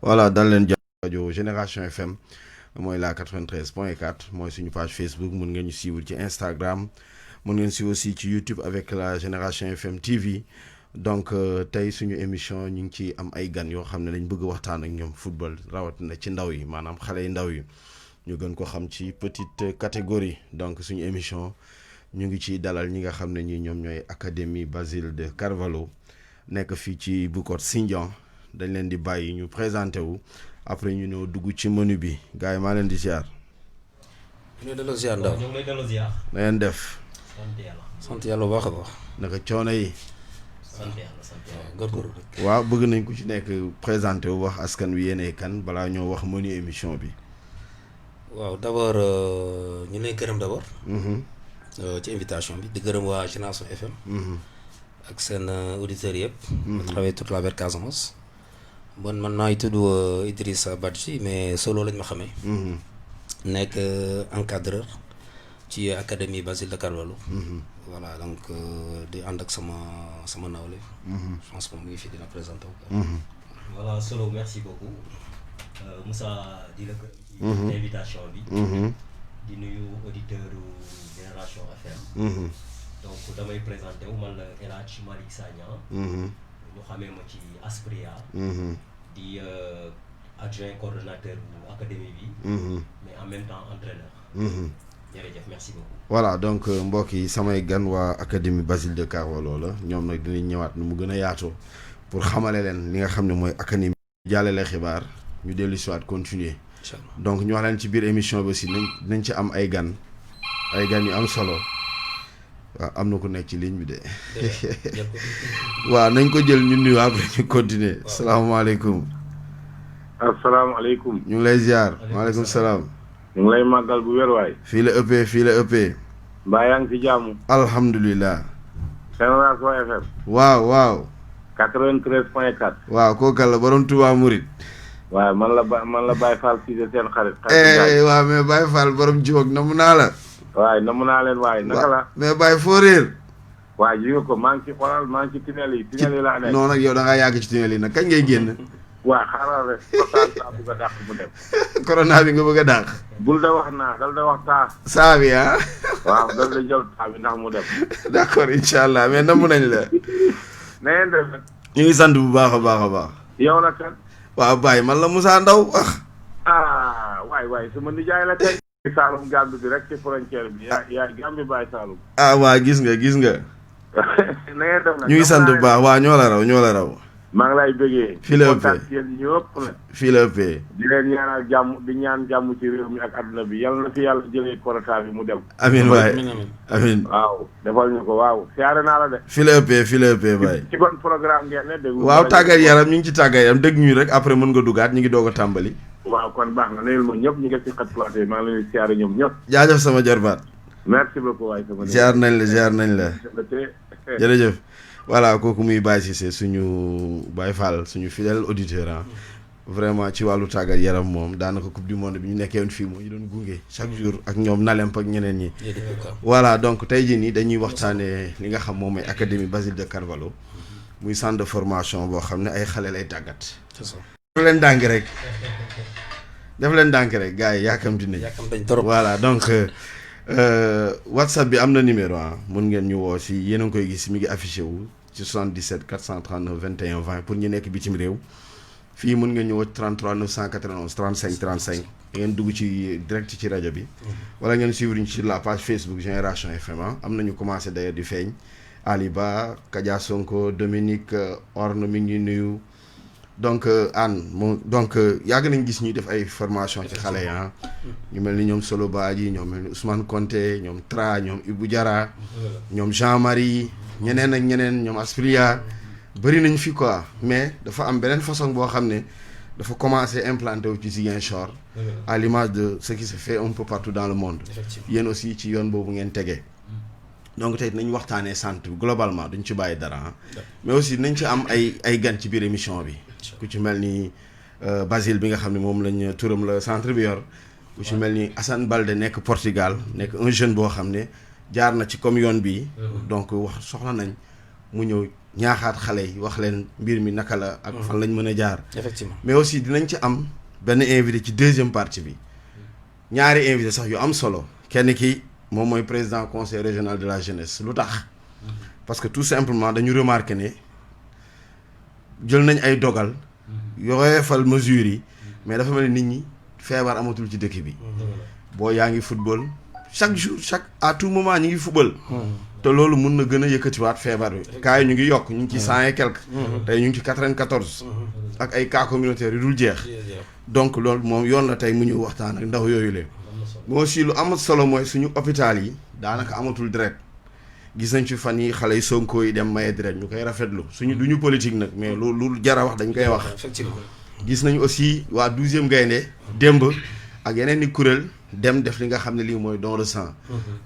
voilà dal leen jàmm rajo Génération FM mooy la 93.4 mooy suñu page Facebook mun ngeen ñu suivre ci Instagram mun ngeen suivre aussi ci YouTube avec la Génération FM TV donc tey suñu émission ñu ngi ci am ay gan yoo xam ne dañ bëgg waxtaan ak ñoom football rawatina ci ndaw yi maanaam xale yu ndaw yi ñu gën ko xam ci petite catégorie donc suñu émission ñu ngi ci dalal ñi nga xam ne ñi ñoom ñooy académie Basile de Carvalho nekk fii ci Boucotte Sindian dañ leen di bàyyi ñu présenté wu après ñu ñëw dugg ci menu bi gars yi maa leen di ziar. ñu ngi delloo ziar ndaw. ñu ngi lay delloo ziar. na ngeen def. sant yàlla bu baax a baax. naka coono yi. sant yàlla góorgóorlu rek. waaw bëgg nañ ku ci nekk présenté wu wax askan wi yéenay kan balaa ñoo wax menu émission bi. waaw d'abord ñu lay gërëm d'abord. ci invitation bi di gërëm waa Génération FM. ak seen auditeurs yëpp. à travers toute la Casamance. man maa ngi tudd Idrissa Badji mais solo lañ ma xamee. nekk encadreur ci académie Basile de Carvalho. voilà donc di ànd ak sama nawle. je pense que mu ngi fi dina présenté wu. voilà Solo merci beaucoup Moussa di la gërëm ci invitation bi. di nuyu auditeur Génération FM. donc damay présenté wu man la El Hadj Malick Sagna. ñu xamee ma ci Aspria. di adjoint coordonnateur bu académie bi. mais en même temps entraîneur. jërëjëf merci beaucoup. voilà donc mbokk yi samay gan waa académie Basile de Carvalho la ñoom nag dinañ ñëwaat nu mu gën a yaatoo pour xamale leen li nga xam ne mooy académie jàllale xibaar ñu dellu si waat continuer. donc ñu wax leen ci biir émission bi aussi nañ ci am ay gan yu am solo. waaw am na ku nekk ci ligne bi de. waaw nañ ko jël ñu nuyu après ñu continuer. salaamaaleykum. asalaamaaleykum. ñu ngi lay ziar. maaleykum salaam. ñu ngi lay màggal bu wér waay. fii la ëppee. mbaa yaa ngi ci jàmm. alhamdulilah. Génération FM. waaw. 93.4. waaw kooku la borom Touba Mouride. waaw man la Baye Fall si seen xarit. waaw mais Baye Fall borom jiwoog namu naa la. waaye namu naa leen waaye naka la. mais Baye foo réer. waaw ji nga ko maa ngi ci xoolal maa ngi ci tunnel yi laa nekk. non nag yow da ngaa yàgg ci tunnel yi nag kañ ngay génn. waaw xaaral rek saa bëgg a dàq mu dem. corona bi nga bëgg a dàq. bul da wax naa dal da wax taa. saa bi ah. waaw dal da jël taa bi ndax mu dem. d'accord incha allah mais namu nañ la. na ngeen def. ñu ngi sant bu baax a baax. yow la kan. waaw Baye man la Moussa Ndaw waay sama nijaay la tey. Saalum Gambie bi rek ci frontière bi yaa Gambie Baye Saalum. waa gis nga. na ngeen def nag ñu ngi sant bu baax waa ñoo la raw. maa ngi lay bëggee. fii la ëppee kontaan ci yéen ñëpp nag. fii la ëppee. di leen ñaanal jàmm di ñaan jàmm ci réew mi ak àdduna bi yàlla na fi yàlla jëlee korota bi mu dem. amiin waay amiin. waaw defal ñu ko waaw siyaare naa la de. fii la ëppee Baye. ci bon programme ngeen ne déglu. waaw tàggat yaram ñu ngi ci tàggat yaram dégg ñu rek après mën nga duggaat ñu ngi doog a tàmbali. waaw kon baax na nuyul ma ñëpp ñi nga ci xat platé maa ngi leen di siyaare ñoom ñëpp. jaajëf sama jarbaat. merci beaucoup waay sama. ziar nañ la. jërëjëf. voilà kooku muy Baye Cissé suñu Baye Fall suñu fidèle auditeur vraiment ci wàllu tàggat yaram moom daanaka coupe du monde bi ñu nekkee woon fii moo ñu doon gunge chaque jour ak ñoom Nalemp ak ñeneen ñi. voilà donc tey jii nii dañuy waxtaanee li nga xam moom mooy académie Basile de Carvalho muy centre de formation boo xam ne ay xale lay tàggat. def leen dànk rek gars yi yaakamti nañ. voilà donc. WhatsApp bi am na numéro mun ngeen ñu woo si yéen a ngi koy gis mi ngi affiché wu ci 77 439 21 20 pour ñu nekk bitim réew fii mun ngeen ñu woo 33 991 35 35 ngeen dugg ci direct ci rajo bi. wala ngeen suivre ñu ci la page Facebook Génération FM am nañu commencé d'ailleurs di feeñ Aliba Kadia Sonko Dominique Orne mi ngi nuyu. donc yàgg nañ gis ñuy def ay formation ci xale yi ñu mel ni ñoom Solo Badji ñoom mel ni Ousmane Konté ñoom Tra ñoom Ibou Diarra ñoom Jean-Marie ñeneen ak ñeneen ñoom Aspria bëri nañ fi quoi mais dafa am beneen façon boo xam ne dafa commencé implanté wu ci Ziguinchor à l'image de ce qui se fait un peu partout dans le monde yéen aussi ci yoon boobu ngeen tegee donc tey nañ waxtaanee centre bi globalement duñ ci bàyyi dara mais aussi nañ ci am ay gan ci biir émission bi ku ci mel ni Basile bi nga xam ne moom lañ turam la centre bi yor ku ci mel ni Assane Balde nekk Portugal nekk un jeune boo xam ne jaar na ci comme yoon bi donc wax soxla nañ mu ñëw ñaaxaat xale yi wax leen mbir mi naka la ak fan lañ mën a jaar. Effectivement. mais aussi dinañ ci am benn invité ci deuxième partie bi ñaari invité sax yu am solo kenn ki moom mooy président conseil régional de la jeunesse lu tax parce que tout simplement dañu remarqué ne jël nañ ay dogal yoreefal mesures yi mais dafa mel ni nit ñi feebar amatul ci dëkk bi boo yaa ngi football chaque jour à tout moment ñi ngi football te loolu mun na gën a yëkkatiwaat feebar bi cas yi ñu ngi yokk ñu ngi ci 100 et quelque tey ñu ngi ci 94 ak ay cas communautaires yu dul jeex donc loolu moom yoon la tey mu ñu waxtaan ak ndaw yooyu leen mais aussi lu am solo mooy suñu hôpital yi daanaka amatul deret gis nañ ci fan yi xale yi Sonko yi dem maye deret ñu koy rafetlu suñu duñu politique nag mais lu jara wax dañ koy wax Effectivement. gis nañu aussi waa 12e gaynde démb ak yeneen i kuréel dem def li nga xam ne lii mooy don de sang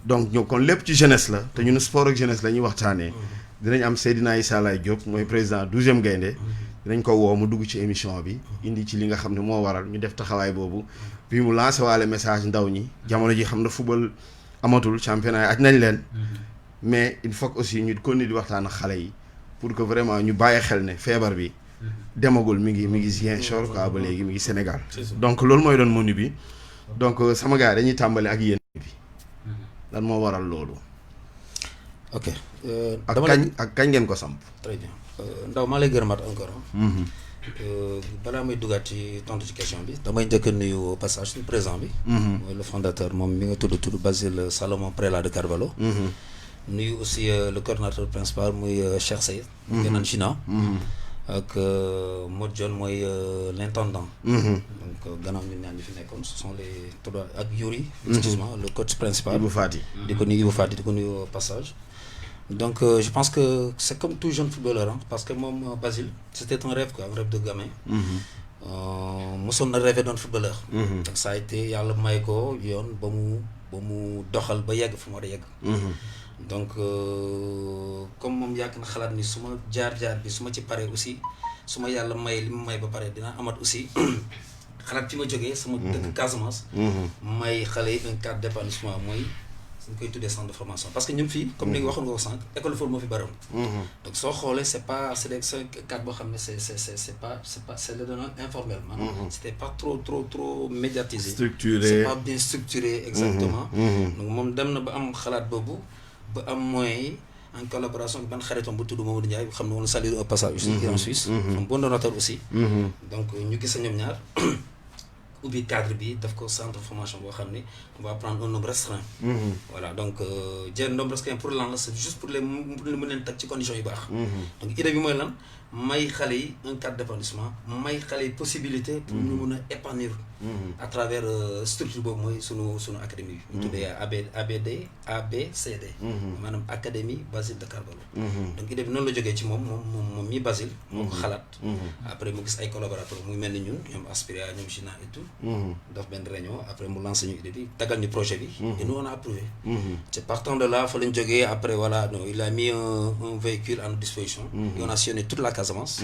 donc ñoo kon lépp ci jeunesse la te ñun sport ak jeunesse la ñuy waxtaanee dinañ am Seydina Issa Laye Diop mooy président 12e gaynde dinañ ko woo mu dugg ci émission bi indi ci li nga xam ne moo waral ñu def taxawaay boobu puis mu lancé waale message ndaw ñi jamono ji xam na football amatul championnat yi aj nañ leen mais il faut que aussi ñu continuer di waxtaan ak xale yi pour que vraiment ñu bàyyi xel ne feebar bi demagul mi ngi Ziguinchor quoi ba léegi mi ngi Sénégal donc loolu mooy doon menu bi donc sama gars dañuy tàmbali ak yéen bi lan moo waral loolu ok. ak kañ ngeen ko samp très bien ndaw maa lay gërëmaat encore. balaa may dugaat ci tontu ci question bi damay njëkk a nuyu passage suñu président bi. mooy le fondateur moom mi nga tudd Basile Salomon Prélat de Carvalho. nuyu aussi le coordonnateur principal muy Cheikh Seye. Genan China. ak Modou John mooy l'intendant. donc gannaaw ñu ñaan ñi fi nekkoon ce sont les trois ak Yuri. excuse-moi le coach principal. Ibou Fati. di ko nuyu Ibou Fati di ko nuyu passage. donc je pense que c'est comme tout jeune footballeur hein, parce que moom Basile c'était un rêve quoi, un rêve de gamin. mosoon na rêvé doon footballeur. donc ça a été yàlla may ko yoon ba mu doxal ba yegg fu mu war a yegg. donc comme moom yàgg na xalaat ni su ma jaar-jaar bi su ma ci paree aussi su ma yàlla may li mu may ba pare dinaa amat aussi xalaat fi ma jógee sama dëkk Casamance. may xale yi un cadre d'épanouissement mooy suñ koy tuddee centre de formation parce que ñun fii comme ni nga waxoon nga ko sànq école de football moo fi baroon. donc soo xoolee c'est des cadre boo xam ne c'est le domaine informel maanaam c'était pas trop médiatisé. structuré c'est pas bien structuré exactement. donc moom dem na ba am xalaat boobu ba am moyens yi en collaboration ak benn xaritam bu tudd Mamadou Ndiaye xam ne woon saluer au passage aussi en Suisse. comme bon donateur aussi. donc ñu gis ñoom ñaar ubbi cadre bi daf ko centre de formation boo xam ne on va prendre un nombre restreint. voilà donc jël nombre restreint pour lan la c'est juste pour mu leen teg ci conditions yu baax. donc idée bi mooy lan may xale yi un cadre d'épanouissement may xale yi possibilité pour ñu mun a épanouir à travers structure boobu mooy sunu académie bi ñu tuddee ABCD maanaam académie Basile de Carvalho. donc idée bi noonu la jógee ci moom mi Basile moo ko xalaat après mu gis ay collaborateurs muy mel ni ñun ñoom Aspiria ñoom Gina et tout daf benn réunion après mu lancé ñu idée bi tagal ñu projet bi et nous on a approuvé c'est partant de là fa lañ jógee après voilà donc il a mis un véhicule à notre disposition et on a sillonné toute la Casamance.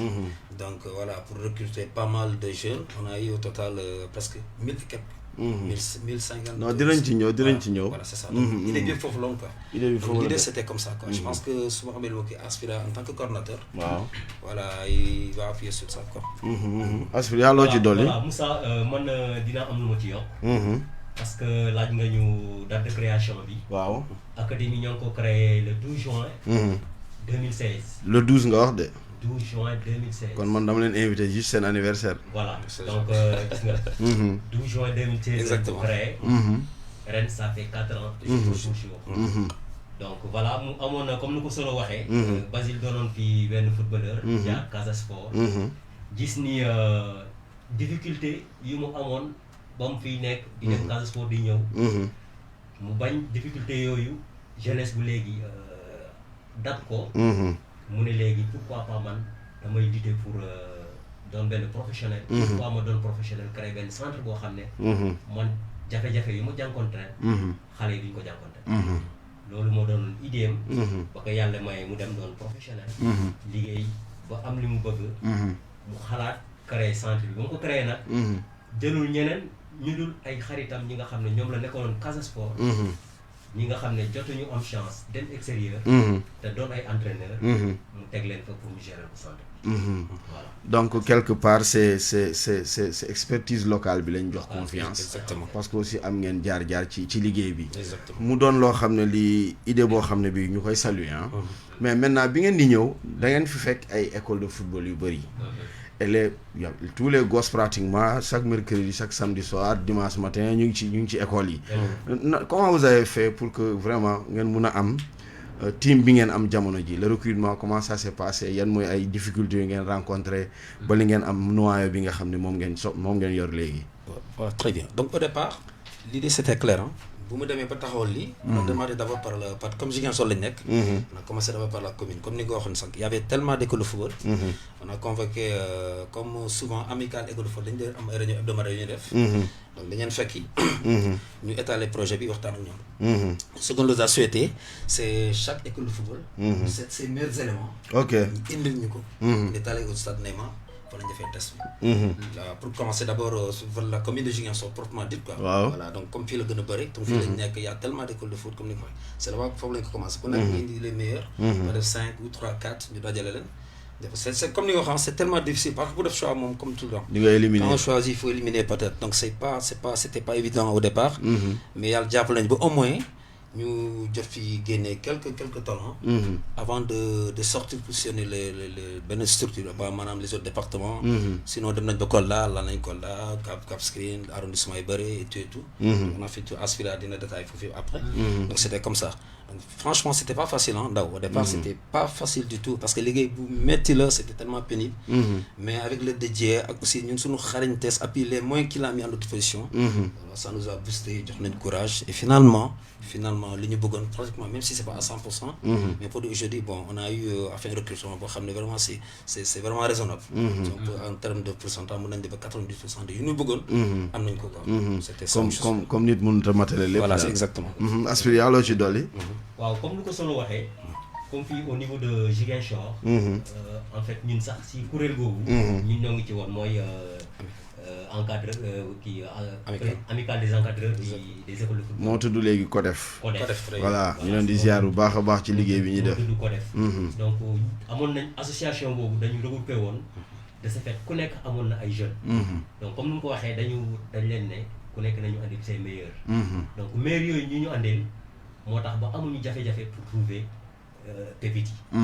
donc voilà pour recruter pas mal de jeunes on a eu au total presque 1000 et quelques. 1050. non dinañ ci ñëw voilà c'est ça donc idée bi foofu loolu quoi. L'idée c'était comme ça quoi. je pense que su ma xamee lu ma kii Aspira en tant que coordonnateur. waaw voilà il va appuyer sur ça quoi. Aspira loo ci dolli. voilà Moussa man dinaa am lu ma ci yokk. parce que laaj nga ñu date de création bi. waaw. académie ñoo ngi ko créé le 12 juin. 2016. le 12 nga wax de. 12 juin 2016. kon man dama leen invité juste seen anniversaire. voilà donc gis nga. 12 juin 2016. exactement créé. ren ça fait 4 ans. donc voilà mu amoon na comme ni ko Soro waxee. Basile doonoon fi benn footballeur. jaar Casa Sport. gis ni difficulté yu mu amoon ba mu fiy nekk. di def Casa Sport di ñëw. mu bañ difficulté yooyu jeunesse bu léegi dab ko. mu ne léegi pourquoi pas man damay lutter pour doon benn professionnel. pourquoi ma doon professionnel créer benn centre boo xam ne. man jafe-jafe yu ma jànkonteel. xale yi duñ ko jànkonteel. loolu moo doon idée am. ba ko yàlla maye mu dem doon professionnel. liggéey ba am li mu bëgg. mu xalaat créer centre bi ba mu ko créer nag. jëlul ñeneen ñu dul ay xaritam ñi nga xam ne ñoom la nekkoon Casa Sport. ñi nga xam ne jotuñu am chance dem extérieur. te doon ay entraîneur. mu teg leen fa pour mu gérer ko centre. Voilà. Donc quelque part c'est expertise locale bi lañ jox confiance. Exactement. Parce que aussi am ngeen jaar ci liggéey bi. Exactement. mu doon loo xam ne lii idée boo xam ne bi ñu koy saluer ah. Mais maintenant bi ngeen di ñëw da ngeen fi fekk ay école de football yu bëri. Et tous les gosses pratiquement chaque mercredi, chaque samedi soir, dimanche matin, ñu ngi ci école yi. Comment vous avez fait pour que vraiment ngeen mun a am team bi ngeen am jamono ji, le recrutement comment ça s'est passé, yan mooy ay difficultés yu ngeen rencontré ba li ngeen am noyau bi nga xam ne moom ngeen yor léegi. Waaw, très bien. Donc au départ l'idée c'était clair hein. Bu mu demee ba taxawal lii. On a démarré d'abord par comme Ziguinchor lañ nekk. On a commencé d'abord par la commune comme ni nga ko waxoon sànq. Il y avait tellement d'écoles de football. On a convoqué comme souvent amical école de football dañu doon am ay réunions hebdomadaires yu ñuy def. Donc dañu leen fekki. ñu étaler projet bi waxtaan ak ñoom. Ce qu'on nous a souhaité c'est chaque école de football. c'est ses meilleurs éléments. Ok. ñu indil ñu ko. étaler au stade Neymar. Pour la faire test pour commencer d'abord sur la commune de Ziguinchor proprement dit quoi. Wow. Voilà donc comme fii la gën a bëri donc fii lañ nekk y a tellement d'écoles de foot comme ni ko waxee c'est là-bas foofu lañ ko commencé ku nekk ñu indi les meilleurs nga def 5 ou 3 4 ñu dajale leen c'est comme ni nga wax c'est tellement difficile parce que pour def choix moom comme tout le temps di nga éliminer quand on choisit il faut éliminer peut-être donc c'était pas évident au départ mais yàlla jàpp nañ ba au moins ñu jot fi génne quelques talents avant de sortir positionner les benn structure ba maanaam les autres départements sinon dem nañ ba Kolda la nañ Kolda Cap Skirring arrondissement yu bëri et tout on a fait tout aspiré dina détail foofu après donc c'était comme ça donc franchement c'était pas facile hein ndaw au départ c'était pas facile du tout parce que liggéey bu metti la c'était tellement pénible mais avec le DJ ak aussi ñun suñu xarañtees appui les moyens qu'il a mis à notre disposition ça nous a boosté jox nañ courage et finalement li ñu bëggoon pratiquement même si c'est pas à 100% mais pour aujourd'hui bon on a eu à faire un recrutement boo xam ne vraiment c'est vraiment raisonnable donc en termes de pourcentage mën nañ def ba 90% de yu ñu bëggoon am nañ ko quoi c'était ça comme nit mënut a matale lépp voilà c'est exactement Aspiri yaa loo ci dolli waaw comme ni ko solo waxee comme fii au niveau de Ziguinchor en fait ñun sax si kuréel googu ñun ñoo ngi ci woon mooy encadreur amical des encadreurs des écoles de football. moo tudd léegi CODEF. CODEF voilà ñu leen di ziar bu baax a baax ci liggéey bi ñuy def. moo tudd CODEF. donc amoon nañ association boobu dañu regroupé woon de ce fait ku nekk amoon na ay jeunes. donc comme ni mu ko waxee dañ leen ne ku nekk nañu andil ses meilleurs. donc meilleurs yooyu ñu andil moo tax ba amuñu jafe-jafe pour trouver pépites yi.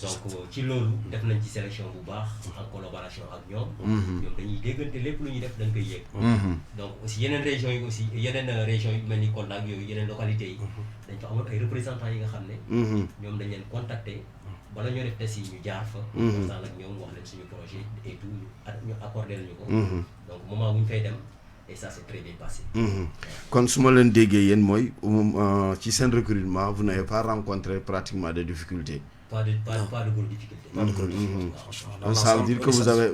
donc ci loolu def nañ ci sélection bu baax en collaboration ak ñoom. ñoom dañuy déggante lépp lu ñuy def dañ koy yëg. donc aussi yeneen régions yi aussi yeneen régions yu mel ni Kolda ak yooyu yeneen localités yi. dañ fa amoon ay représentants yi nga xam ne. ñoom dañ leen contacter bala ñoo def test yi ñu jaar fa. waxtaan ak ñoom wax leen suñu projet et tout ñu accordé lañu ko. donc moment bu ñu fay dem et ça s'est très bien passé. kon su ma leen déggee yéen mooy ci seen recrutement vous n'avez pas rencontré pratiquement de difficultés. Pas de gros difficultés. Pas de gros difficultés. Donc ça veut dire que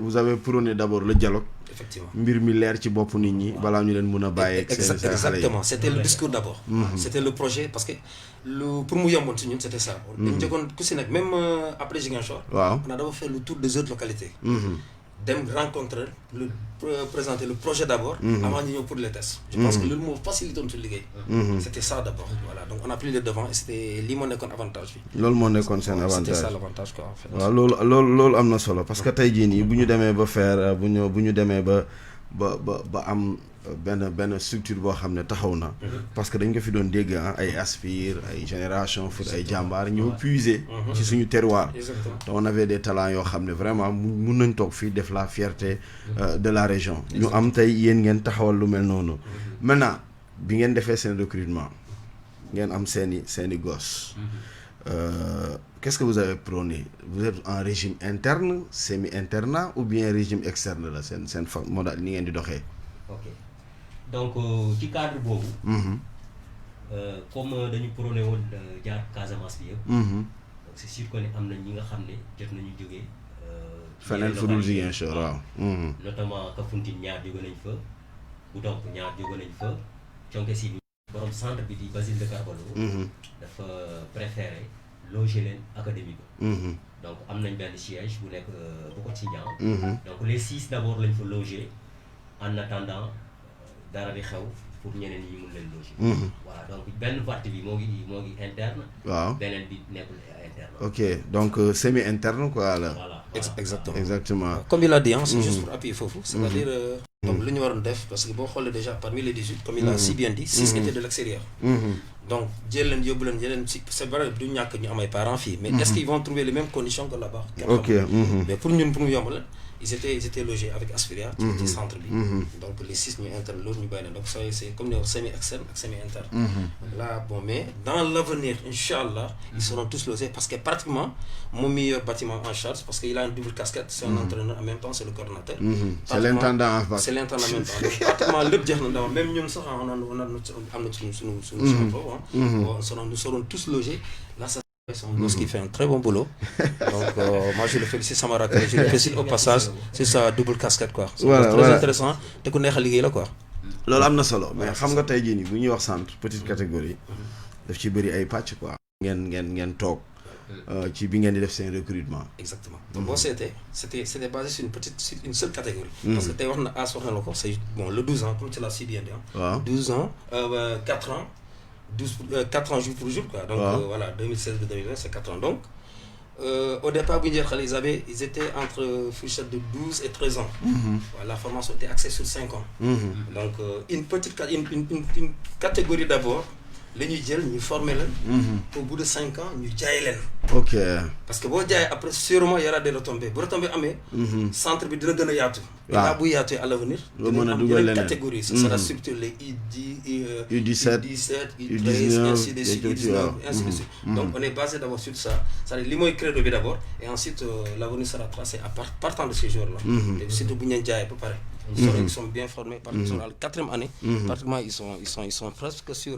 vous avez prôné d'abord le dialogue. Effectivement. mbir mi leer ci bopp nit ñi balaa ñu leen mën a bàyyi. Exactement c'était le discours d'abord. C'était le projet parce que pour mu yomboon si ñun c'était ça. dañu jógoon ku si nekk même après Ziguinchor. waaw on a d'abord fait le tour des autres localités. dem rencontrer présenter le projet d'abord. avant ñu ñëw pour les tests. je pense que loolu moo facilité woon suñu liggéey. c'était ça d'abord voilà donc on a pris le devant et c'était lii moo nekkoon avantage bi. loolu moo nekkoon seen avantage c'était ça l'avantage quoi en fait. waaw loolu am na solo parce que tey jii nii bu ñu demee ba faire bu ñu demee ba am benn structure boo xam ne taxaw na. parce que dañ ko fi doon dégg ay Aspire ay Génération Foot ay jàmbaar ñoo puiser ci suñu terroir. te on avait des talents yoo xam ne vraiment mun nañ toog fii def la fierté de la région. ñu am tey yéen ngeen taxawal lu mel noonu. maintenant bi ngeen defee seen recrutement ngeen am seeni gos. Qu'est-ce que vous avez prôné? Vous êtes en régime interne semi-internat ou bien régime externe la seen modèle ni ngeen di doxee. ok donc ci cadre boobu. comme dañu prôné woon jaar Casamance bi yëpp. donc c'est sûr que ne am na ñi nga xam ne jot nañu jógee. feneen fu dul Ziguinchor waaw. notamment Kafountine ñaar jóge nañ fa Goudomp ñaar jóge nañ fa Thionck Essyl borom centre bi di Basile de Carvalho. dafa préféré loger leen académie ba. donc am nañ benn siège bu nekk bu ko ci ñaaw. donc les 6 d'abord lañ fa loger en attendant dara di xew pour ñeneen ñi mun leen loger. Voilà donc benn partie bi moo ngi interne. waaw beneen bi nekkul interne. ok donc semi interne quoi là. Voilà. Exactement. Comme il a dit, c'est juste pour appuyer Fofou. C'est-à-dire, donc l'Union Européenne, parce que bon, déjà parmi les 18, comme il a si bien dit, 6 étaient de l'extérieur. Donc, c'est vrai que nous avons parents filles, mais est-ce qu'ils vont trouver les mêmes conditions que là-bas? Ok. Mais pour nous, ils étaient logés avec Aspiria, qui était centre B. Donc les 6 nous internes, l'autre nous baillent. Donc ça c'est comme des semi-externes et semi-internes. Là, bon, mais dans l'avenir, Inch'Allah, ils seront tous logés parce que pratiquement, mon meilleur bâtiment en charge, parce qu'il a une double casquette, c'est un entraîneur, en même temps c'est le coordinateur. C'est l'intendant en fait. C'est l'intendant en même temps. Donc, pratiquement, même nous, nous serons tous logés. Là, ça qui fait un très bon boulot. Donc, moi, je le félicite, Samara, je le félicite au passage. C'est sa double casquette, quoi. C'est très intéressant. Tu connais la quoi. Loolu am na solo mais xam nga tey jii nii bu ñuy wax centre petite catégorie daf ci bëri ay pàcc quoi. ngeen toog ci bi ngeen di def seen recrutement. Exactement. Donc bon, c'était basé sur une seule catégorie. Parce que tey wax na as wax na la ko c'est bon le 12 ans comme tu l'as si bien dit. waaw 12 ans 4 ans. 4 ans jour pour jour quoi. Donc voilà 2016 2020 c'est 4 ans. Donc au départ ils étaient entre fourchette de 12 et 13 ans. La formation était axée sur 5 ans. Donc une catégorie d'abord les ñuy jël ñu former leen. Au bout de 5 ans ñu jaay leen. Ok. Parce que boo jaayee après sûrement y aura des retombées bu retombées amee. Centre bi dina gën a yaatu. waaw bu yaatoo à l'avenir. mën a dugal leneen catégorie ce sera surtout les U17 U13 ainsi de suite ainsi de suite. Donc on est basé d'abord sur ça. C'est-à-dire li mooy credo bi d'abord et ensuite l'avenir sera tracé à partant de ces jours-là. Et surtout bu ñu leen jaayee ba pare. Ils sont bien formés, ils sont à la 4e année. Pratiquement, ils sont presque sur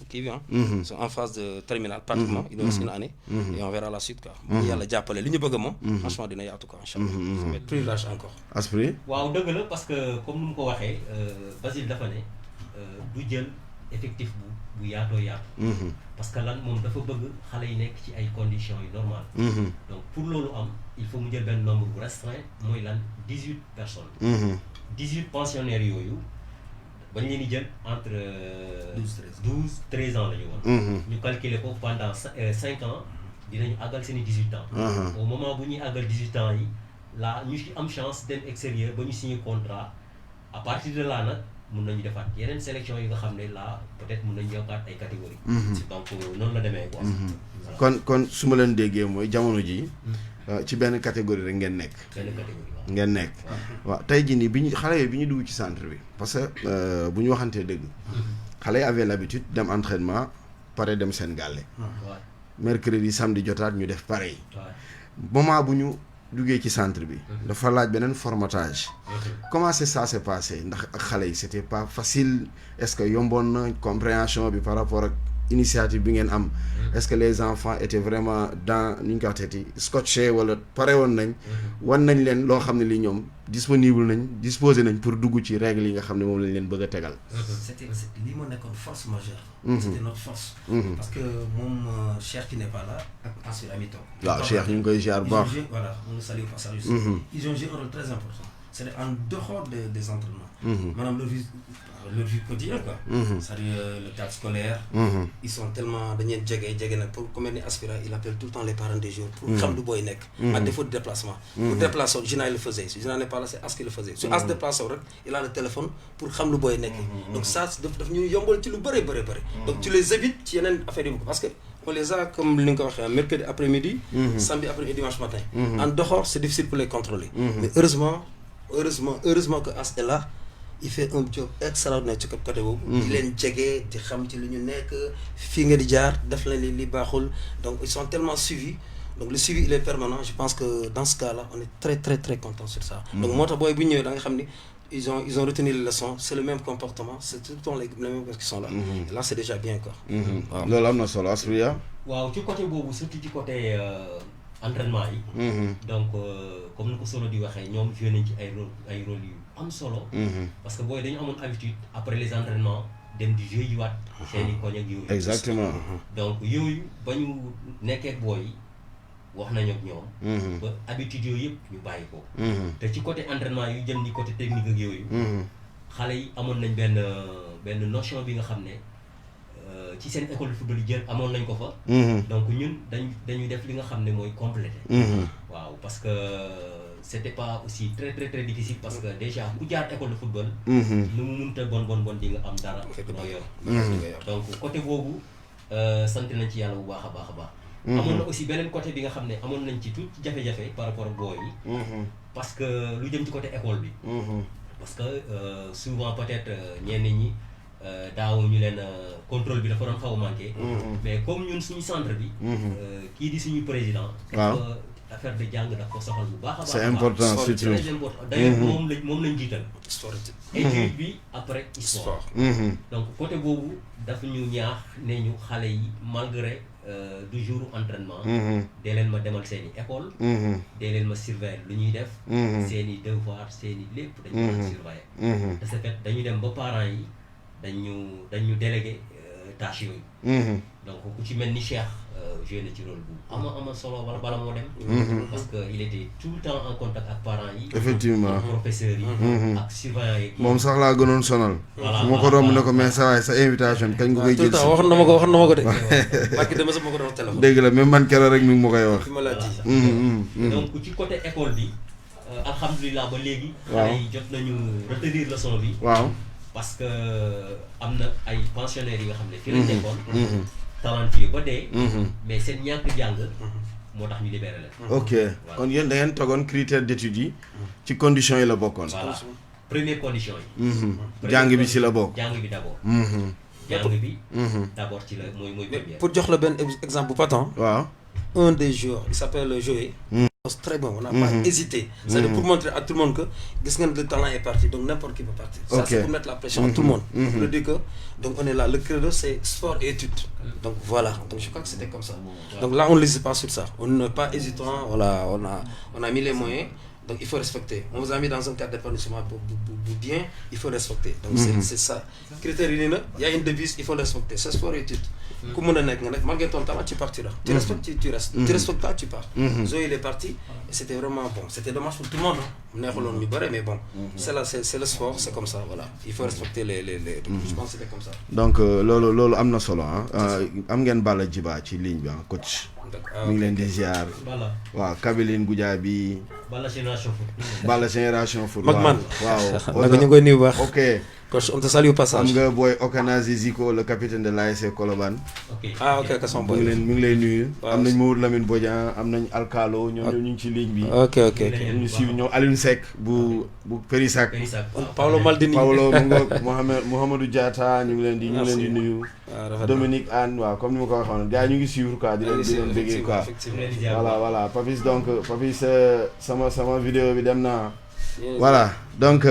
qui vient. Ils sont en phase de terminale, pratiquement. Il nous reste une année. Et on verra la suite. Il y a le Japon, les lignes Bogamo. Franchement, il y a tout cas. Mais plus large encore. Aspri. Waaw dëgg la parce que comme nous ko waxee Basile dafa ne du jël effectif bu yaatoo yaatu. Parce que lan moom dafa bëgg xale yi nekk ci ay conditions yu normales. Donc pour loolu am il faut mu jël benn nombre bu restreint mooy lan 18 personnes. 18 pensionnaires yooyu bañ leen di jël entre 12-13 ans la ñu woon. ñu calculer ko pendant 5 ans dinañu àggal seen i 18 ans. Au moment bu ñuy àggal 18 ans yi là ñu ci am chance dem extérieur ba ñu signer contrat à partir de là nag mun nañu defaat yeneen sélection yi nga xam ne là peut-être mun nañu yokkaat ay catégories. Donc noonu la demee quoi. kon su ma leen déggee mooy jamono ji ci benn catégorie rek ngeen nekk. benn catégorie ngeen nekk. waaw tey jii nii bi ñu xale yi bi ñu dugg ci centre bi parce que bu ñu waxantee dëgg. xale yi avaient l'habitude dem entraînement pare dem seen gàlle. mercredi samedi jotaat ñu def pareil. moment bu ñu duggee ci centre bi. dafa laaj beneen formatage. Comment ça s'est passé ndax ak xale yi c'était pas facile est-ce que yomboon na compréhension bi par rapport ak initiative bi ngeen am. Est-ce que les enfants étaient vraiment dans ni ñu ko waxeeti scotché wala pare woon nañ. wan nañ leen loo xam ne li ñoom disponible nañ disposé nañ pour dugg ci règles yi nga xam ne moom lañ leen bëgg a tegal. C'était lii moo nekkoon force majeure. C'était notre force. Parce que moom Cheikh qui n'est pas là ak Assur Amito. waaw Cheikh ñu ngi koy ziar bu baax. Voilà on le salue au passage. Ils ont joué un rôle très important. C'est en dehors des entraînements. Maanaam leur vie quotidienne quoi. C'est-à-dire le cadre scolaire. Ils sont tellement dañuy jege nag pour comme ni Aspira il appelle tout le temps les parents des joueurs pour xam du booy nekk. À défaut de déplacement. Pour déplacer Gina il le faisait si Gina n'est pas là c'est As qui le faisait. Su As déplacé rek il a le téléphone pour xam lu booy nekk. Donc ça daf ñu yombal ci lu bëri. Donc tu les évites ci yeneen affaire yi parce que on les a comme li nga ko waxee mercredi après-midi. Samedi après-midi dimanche matin. En dehors c'est difficile pour les contrôler. Mais heureusement que As est là. Il fait un job extraordinaire ci côté boobu. di leen jege di xam ci lu ñu nekk fii nga di jaar def la li baaxul donc ils sont tellement suivis donc le suivi il est permanent je pense que dans ce cas là on est très content sur ça. Donc moo tax booy bu ñëwee da nga xam ni ils ont retenu les leçons c'est le même comportement c'est tout le temps les mêmes qui sont là. Et là c'est déjà bien quoi. waaw loolu am na solo Aspria. waaw ci côté boobu surtout ci côté entraînement yi. Donc comme ni ko Sono di waxee ñoom joué nañ ci ay rôle yu am solo. Parce que booy dañu amoon habitude après les entraînements dem di jouer yiwaat seen i koñ ak yooyu. Exactement. Donc yooyu ba ñu nekkee booy wax nañu ak ñoom. ba habitude yooyu yëpp ñu bàyyi ko. te ci côté entraînement yu jëm ni côté technique ak yooyu. xale yi amoon nañ benn notion bi nga xam ne ci seen école de football yi jël amoon nañ ko fa. donc ñun dañuy def li nga xam ne mooy complété. waaw parce que c'était pas aussi très très très difficile parce que déjà ku jaar école de football. nu mu mënta bon di nga am dara. noo yor donc côté boobu sant nañ ci yàlla bu baax a baax. amoon na aussi beneen côté bi nga xam ne amoon nañ ci tuuti jafe-jafe par rapport ak booy yi. parce que lu jëm ci côté école bi. parce que souvent peut-être ñenn ñi daaw ñu leen contrôle bi dafa doon xaw a manqué. mais comme ñun suñu centre bi. kii di suñu président. waaw affaire de jàng daf ko soxal bu baax a baax. c'est important surtout c'est très important d'ailleurs moom lañ jiital. sport étude bi après sport. donc côté boobu dafa ñu ñaax ne ñu xale yi malgré. du jour entraînement. dee leen ma demal seen i école. dee leen ma surveiller lu ñuy def. seen i devoir seen i lépp dañu ko surveiller. de ce fait dañu dem ba parents yi dañu délégué tâches yooyu. donc ku ci mel ni Cheikh joué na ci rôle bu ama solo wala bala moo dem. parce que il était tout le temps en contact ak parents yi. effectivement ak professeurs yi. ak surveillants yi. moom sax laa gënoon sonal. voilà moo ko romb ne ko mais sa waay sa invitation kañ nga koy jël si. waxoon na ma ko de. barki dama sama ko doon téléphone. dégg la même man keroog rek mi ngi ma koy wax. fi ma la ji. donc ci côté école bi alhamdulilah ba léegi. waaw xale yi jot nañu retenir leçon bi. waaw parce que am na ay pensionnaires yi nga xam ne fii lañ nekkoon. talentueux ba dee. mais seen ñàkk jàng moo tax ñu libéré leen. ok kon yéen da ngeen togoon critère d'études yi ci conditions yi la bokkoon. voilà première condition yi. jàng bi ci la bokk. jàng bi d'abord. jàng bi. d'abord ci la mooy première. pour jox la benn exemple bu patent. waaw un des joueurs il s'appelle Joey. c'est très bon on n'a pas hésité. c'est-à-dire pour montrer à tout le monde que gis ngeen le talent est parti donc n'importe qui peut partir. ça c'est pour mettre la pression à tout le monde. pour le dire que donc on est là le credo c'est sport et études. donc voilà donc je crois que c'était comme ça. donc là on ne l'hésite pas sur ça on n'est pas hésitant voilà on a mis les moyens. donc il faut respecter on vous a mis dans un cadre d'épanouissement bu bien il faut respecter. donc c'est ça critères yi nii nag y a une devise il faut respecter c'est sport et études. ku mën a nekk nga nekk malgré ton talent tu partiras. tu respectes tu restes. tu respectes pas tu pars. Zoé il est parti et c'était vraiment bon c'était dommage pour tout le monde neexuloon ñu bëre mais bon. c'est le sport c'est comme ça voilà il faut respecter les je pense que c'était comme ça. donc loolu am na solo am ngeen Balla Djiba ci ligne bi coach. mi ngi leen di ziar. waaw Kabiline Goudiaby. Balla génération foot. mag man waaw naka ñu koy nuyu bu baax. ok coach on te salue au passage. am nga booy Okanazi Zico le capitaine de l'ASC Colobane. ok ka son boy. mi ngi lay nuyu. am nañ Maodo Lamine Bodian am nañ Alcalo ñoom ñu ngi ci ligne bi. ok ñu suivi ñoom Alioune Seck bu Périssac. Paolo Maldini Paolo Mouhamadou Diatta ñu ngi leen di nuyu. Dominique Anne waaw comme ni ma ko waxoon gars yi ñu ngi suivre quoi di leen bëggee quoi. voilà Papis donc Papis sama vidéo bi dem na. voilà donc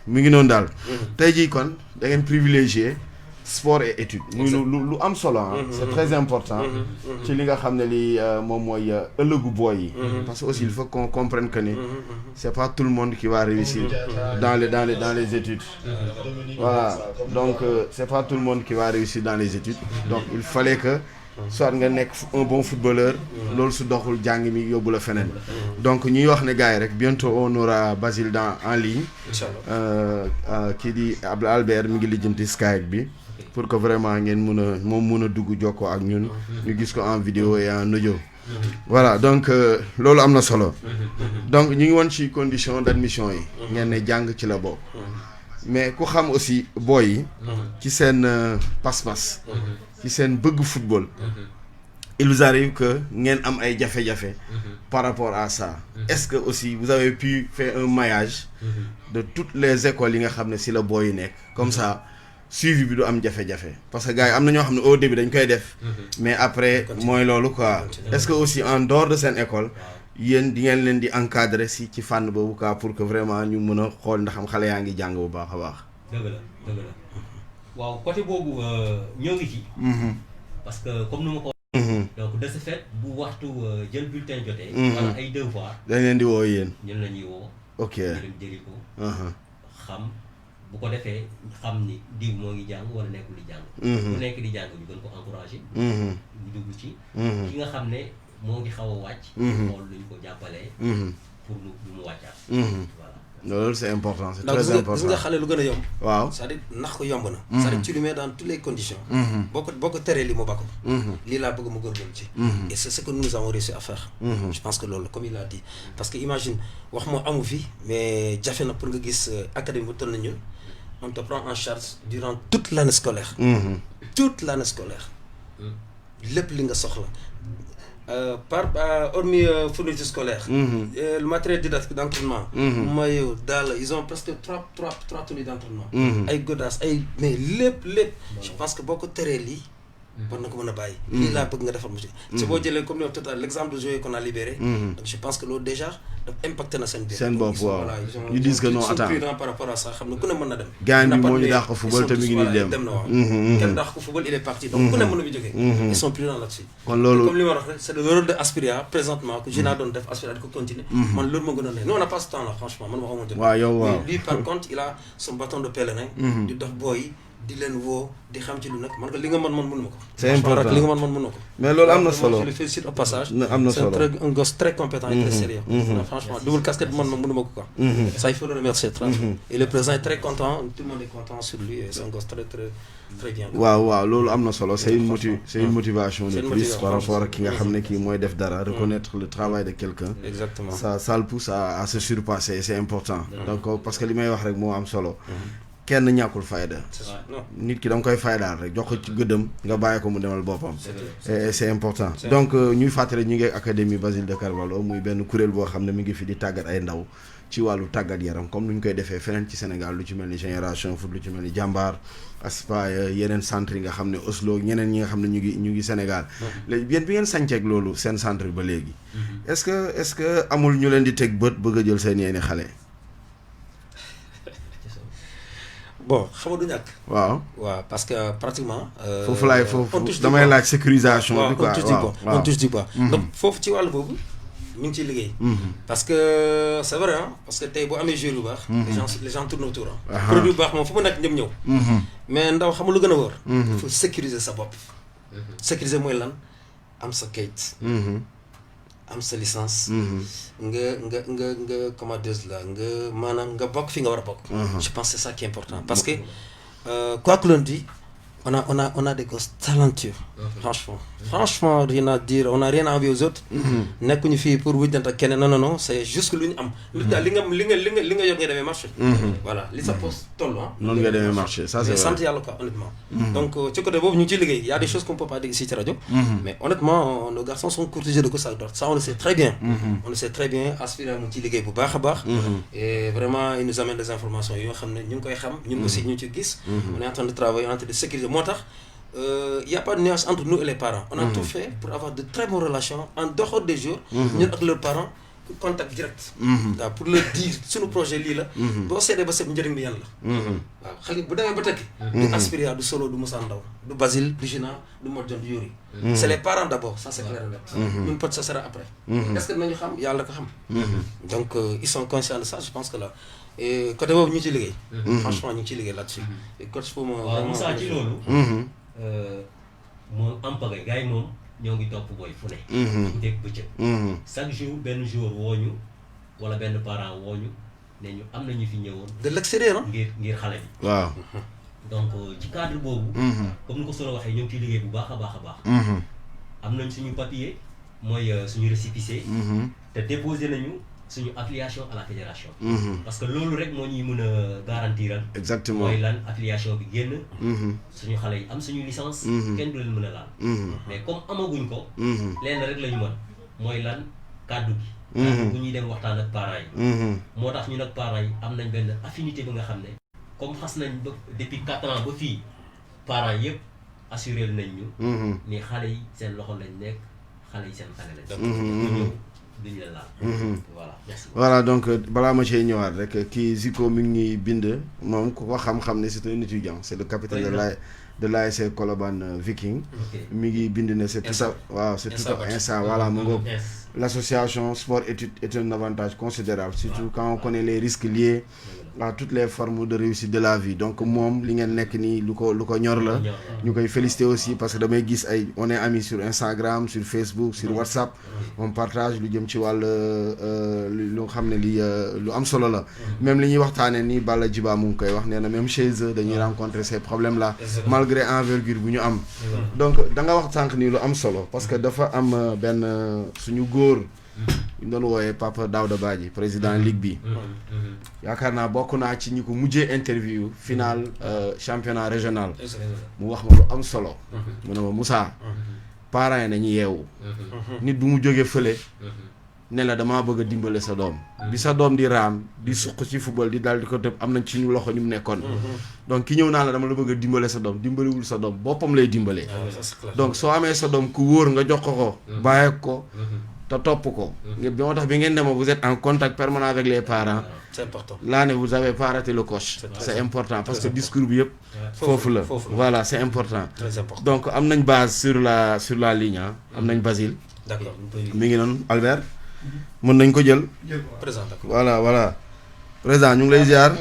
mi ngi noonu daal. tey jii kon da ngeen privilégié sport et études. muy lu am solo c'est très important. ci li nga xam ne li moom mooy ëllëgu booy yi. parce que aussi il faut qu'on comprenne que ni c'est pas tout le monde qui va réussir dans les études. voilà donc c'est pas tout le monde qui va réussir dans les études. donc il fallait que soit nga nekk un bon footballeur. loolu su doxul jàng mi yóbbu la feneen. donc ñuy wax ne gars yi rek bientôt on aura Basile en ligne. kii di Albert mi ngi lijjanti Skype bi. pour que vraiment ngeen mun a dugg jokkoo ak ñun. ñu gis ko en vidéo et en audio. voilà donc loolu am na solo. donc ñu ngi woon ci condition d'admission yi. ngeen ne jàng ci la bokk. mais ku xam aussi booy yi. ci seen pas-pas. ci seen bëgg football. il vous arrive que ngeen am ay jafe-jafe. par rapport à ça. est-ce que aussi vous avez pu faire un maillage. de toutes les écoles yi nga xam ne ci la booy yi nekk. comme ça suivi bi du am jafe-jafe parce que gars yi am na ñoo xam ne au début dañ koy def. mais après mooy loolu quoi. est-ce que aussi en dehors de seen école. yéen di ngeen leen di encadrer ci fànn boobu quoi pour que vraiment ñu mën a xool ndax am xale yaa ngi jàng bu baax a baax. dëgg la waaw côté boobu ñoo ngi ci. parce que comme ni ma ko. donc de ce fait bu waxtu jël bulletin jotee. wala ay devoir. dañ leen di woo yéen. ñun la ñuy woo. ok ñu dem jëli ko. xam bu ko defee xam ni diw moo ngi jàng wala nekkul di jàng. bu nekk di jàng ñu gën ko encourager. ñu dugg ci. ki nga xam ne moo ngi xaw a wàcc. xool lu ñu ko jàppalee. pour mu wàccaat. voilà. loolu c'est important, c'est très important. gis nga xale lu gën a yomb. waaw c'est-à-dire nax ko yomb na. c'est-à-dire tu le mets dans toutes les conditions. boo ko teree li mu bakko. lii laa bëgg mu góorgóorlu ci. et c'est ce que nous avons réussi à faire. je pense que loolu comme il a dit parce que imagine wax moo amu fi mais jafe na pour nga gis académie bu toll na ñun on te prend en charge durant toute l'année scolaire. toute l'année scolaire. lépp li nga soxla. Hormis fourniture scolaire, le matériel didactique d'entraînement, maillot, dalle, ils ont presque trois tenues d'entraînement. Ay godas, mais lépp. Je pense que beaucoup de terrain war na ko mën a bàyyi. lii laa bëgg nga defal monsieur. c'est boo jëlee comme l'exemple de joueur qu'on a libéré. donc je pense que loolu déjà daf impacté na seen biir. seen bopp waaw ils disent que non attends. ils sont prudents par rapport à ça xam ne ku ne mën na dem. gaañ bi moo ñu dàq football te mi ngi nii dem na waaw. kenn dàq ko football il est parti donc ku ne mën na fi jógee. ils sont prudents là-dessus. kon loolu comme li ma wax rek c'est le rôle de Aspiria présentement que Gina doon def Aspiria di ko continuer. man loolu moo gën a ne nous on n'a pas ce temps là franchement man waxuma jot. waaw yow waaw lui par contre il a son bâton de pèlerin. di dox booy di leen woo di xam ci lu nag man ko li nga mën mënuma ko. c'est important li nga mën mënuma ko. mais loolu am na solo je le félicite au passage. am na solo c'est un gosse très compétent et très sérieux. franchement double casquette bi man mënuma ko quoi. ça il faut le remercier franchement. et le président est très content tout le monde est content sur lui et c'est un gosse très bien. waaw loolu am na solo c'est une motivation de plus par rapport ak ki nga xam ne kii mooy def dara reconnaître le travail de quelqu'un. exactement ça le pousse à se surpasser c'est important. donc parce que li may wax rek moo am solo. kenn ñàkkul fayda nit ki da nga koy faydaal rek jox ko ci gëddëm nga bàyyi ko mu demal boppam et c'est important donc ñuy fàttali ñu ngi académie Basile de Carvalho muy benn kuréel boo xam ne mi ngi fi di tàggat ay ndaw ci wàllu tàggat yaram comme nu ñu koy defee feneen ci Sénégal lu ci mel ni Génération Foot lu ci mel ni Jàmbaar Aspire yeneen centre yi nga xam ne Oslo ñeneen ñi nga xam ne ñu ngi Sénégal léegi yéen bi ngeen sànceeg loolu seen centre ba léegi est-ce que amul ñu leen di teg bët bëgg a jël seen yeeni xale. bon xam nga du ñàkk. waaw parce que pratiquement. foofu damay laaj sécurisation bi quoi on touche du bois donc foofu ci wàllu boobu ñu ngi ciy liggéey. parce que c'est vrai parce que tey boo amee joueur yu baax. les gens tournent autour produit bu baax moom fu mu nekk ñëpp ñëw. mais ndaw xam nga lu gën a wóor. il faut sécuriser sa bopp. sécuriser mooy lan am sa kayit. am sa licence. nga comment dire la nga maanaam nga bokk fi nga war a bokk. je pense que c'est ça qui est important parce que quoi que l'on dit on a des gosses talentueux. franchement rien à dire on a rien à envier aux autres. nekkuñu fii pour wujjante ak keneen non c'est juste que lu ñu am. li nga yor ngay demee marché. voilà li sa poste toll noonu nga demee marché ça c'est vrai sant yàlla quoi honnêtement. donc ci côté boobu ñu ngi ciy liggéey y a des choses qu'on peut pas dire ici ci rajo. mais honnêtement nos garçons sont courtisés de gauche à droite ça on le sait très bien. on le sait très bien Aspira mu ngi ciy liggéey bu baax a baax. et vraiment il nous amène des informations yoo xam ne ñu ngi koy xam. ñun aussi ñu ngi ci gis. on est en train de travailler en train de sécuriser moo tax. Y a pas de nuance entre nous et les parents. On a tout fait pour avoir de très bonnes relations en dehors des jours. ñun ak leurs parents contact direct. waaw pour leur dire suñu projet lii la. boo seetee ba seet njëriñ bi yan la. waaw xale bu demee ba tekki. du Aspiria du Solo du Moussa Ndaw du Basile du Gina du Modjon du Yori. c'est les parents d'abord ça c'est clair et net. ñun peut-être ça sera après. est-ce que dinañu xam yàlla ko xam. donc ils sont conscients de ça je pense que là. et côté boobu ñu ngi ciy liggéey. franchement ñu ngi ciy liggéey là-dessus. et coach pour moi. waaw Moussa ci loolu. moom am pagay gars yi moom ñoo ngi topp booy fu ne. dégg bëccëg. chaque jour benn jour wooñu wala benn parent wooñu ne ñu am na ñu fi ñëwoon. de l'extérieur ngir xale bi. waaw. donc ci cadre boobu. comme ni ko Solo waxee ñoo ngi ciy liggéey bu baax a baax a baax. am nañ suñu papier mooy suñu récépissé. te déposé nañu suñu affiliation à la fédération. parce que loolu rek moo ñuy mën a garantiral. exactement mooy lan affiliation bi génn. suñu xale yi am suñu licence. kenn du leen mën a laal. mais comme amaguñ ko. lenn rek la ñu mën mooy lan kàddu gi. kàddu bu ñuy dem waxtaan ak parents yi. moo tax ñu nag parents yi am nañ benn affinité bi nga xam ne comme xas nañ ba depuis 4 ans ba fii parents yëpp assuré nañ ñu. ni xale yi seen loxo lañ nekk xale yi seen xale lañ. donc ñëw. voilà donc balaa ma cee ñëwaat rek kii Zico mi ngi bind moom ku ko xam-xam ne c'est un étudiant c'est le capitaine de l'ASC Colobane Viking mi ngi bind ne c'est tout ça waaw c'est tout ça instant voilà mu ngoog l'association sport-études est un avantage considérable, surtout quand on connaît les risques liés à toutes les formes de réussite de la vie. Donc moom li ngeen nekk nii lu ko ñor la ñu koy féliciter aussi parce que damay gis ay on est amis sur Instagram, sur Facebook, sur WhatsApp, on partage lu jëm ci wàll lu xam ne li lu am solo la. Même li ñuy waxtaanee nii Balla Djiba mu ngi koy wax nee na même chez eux dañuy rencontrer ces problèmes là malgré envergure bu ñu am. Donc da nga wax sànq nii lu am solo parce que dafa am benn suñu góor ñu doon wooyee Papa Daouda Badji président ligue bi yaakaar naa bokk naa ci ñi ko mujjee interview final championnat régional mu wax ma lu am solo mu ne ma Moussa parents yi nañu yeewu nit du mu jógee fële ne la damaa bëgg a dimbale sa doom bi sa doom di raam di suq ci football di daal di ko tëb am nañ ci ñu loxo ñu mu nekkoon donc ki ñëw naa la dama la bëgg a dimbale sa doom dimbaliwul sa doom boppam lay dimbalee donc soo amee sa doom ku wóor nga jox ko bàyyi ko te topp ko bi moo tax bi ngeen dema vous êtes en contact permanent avec les parents c'est important là ne vous avez pas raté le coche c'est important parce que discours bi yëpp foofu la voilà c'est important très important donc am nañ base sur la ligne am nañ Basile d'accord mi ngi noonu Albert mën nañ ko jël présent voilà président ñu ngi lay ziar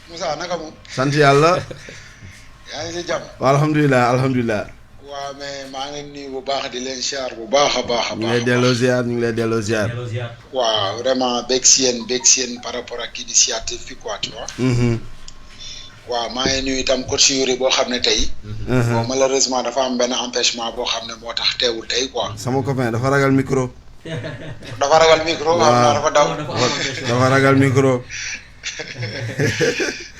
Moussa naka moom sant yàlla yaa ngi si jàmm alhamdulilah waaw mais maa ngi nuyu bu baax di leen ziar bu baax a baax ñu ngi lay delloo ziar waaw vraiment bég si yéen par rapport ak initiative bi quoi tu vois waaw maa ngi nuyu itam coach Yuri boo xam ne tey bon malheureusement dafa am benn empêchement boo xam ne moo tax teewul tey quoi sama copain dafa ragal micro waaw dafa daw dafa ragal micro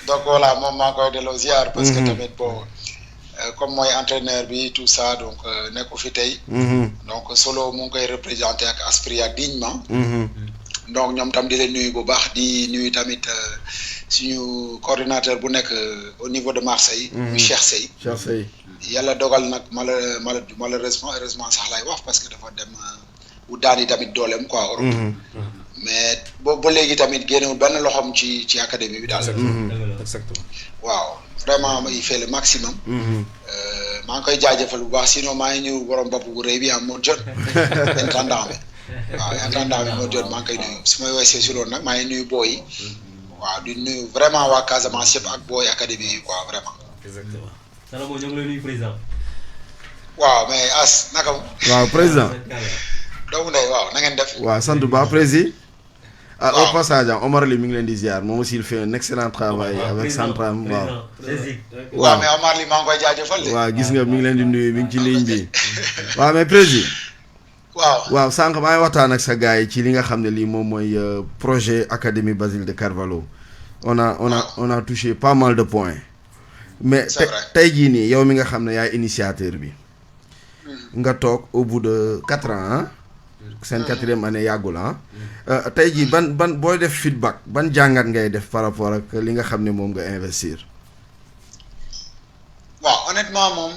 donc voilà moom maa koy delloo ziar parce que tamit bon comme mooy entraîneur bi tout ça donc nekku fi tey donc solo mu ngi koy représenté ak Aspria dignement donc ñoom tam di leen nuyu bu baax di nuyu tamit suñu coordinateur bu nekk au niveau de Marseille mu Cheikh Sey yàlla dogal nag heureusement sax lay wax parce que dafa dem bu daani tamit dooleem quoi Europe mais boobu ba léegi tamit génnewul benn loxoom ci académie bi daal exactement waaw vraiment il fait le maximum maa ngi koy jaajëfal bu baax sinon maa ngi ñëw borom bopp bu rëy bi moo jot intendant bi waaw intendant bi moo jot maa ngi koy nuyu su may weesee si loolu nag maa ngi nuyu booy yi waaw di nuyu vraiment waa Casamance yëpp ak booy académie yi quoi vraiment exactement Salamo ñoo ngi lay nuyu président waaw mais As naka mu waaw président doomu ndey waaw na ngeen def waaw sant ba président au passage Omar Ly mi ngi leen di ziar moom aussi il fait un excellent travail avec Santram waaw mais Omar Ly maa ngi koy jaajëfal waaw gis nga mi ngi leen di nuyu mi ngi ci ligne bi waaw mais président waaw sànq maa ngi waxtaan ak sa gars yi ci li nga xam ne lii moom mooy projet Académie Basile de Carvalho on a touché pas mal de points mais tey jii nii yow mi nga xam ne yaay initiateur bi nga toog au bout de 4 ans seen 4e année yàggul tey jii ban booy def feedback ban jàngat ngay def par rapport ak li nga xam ne moom nga investir. waaw honnêtement moom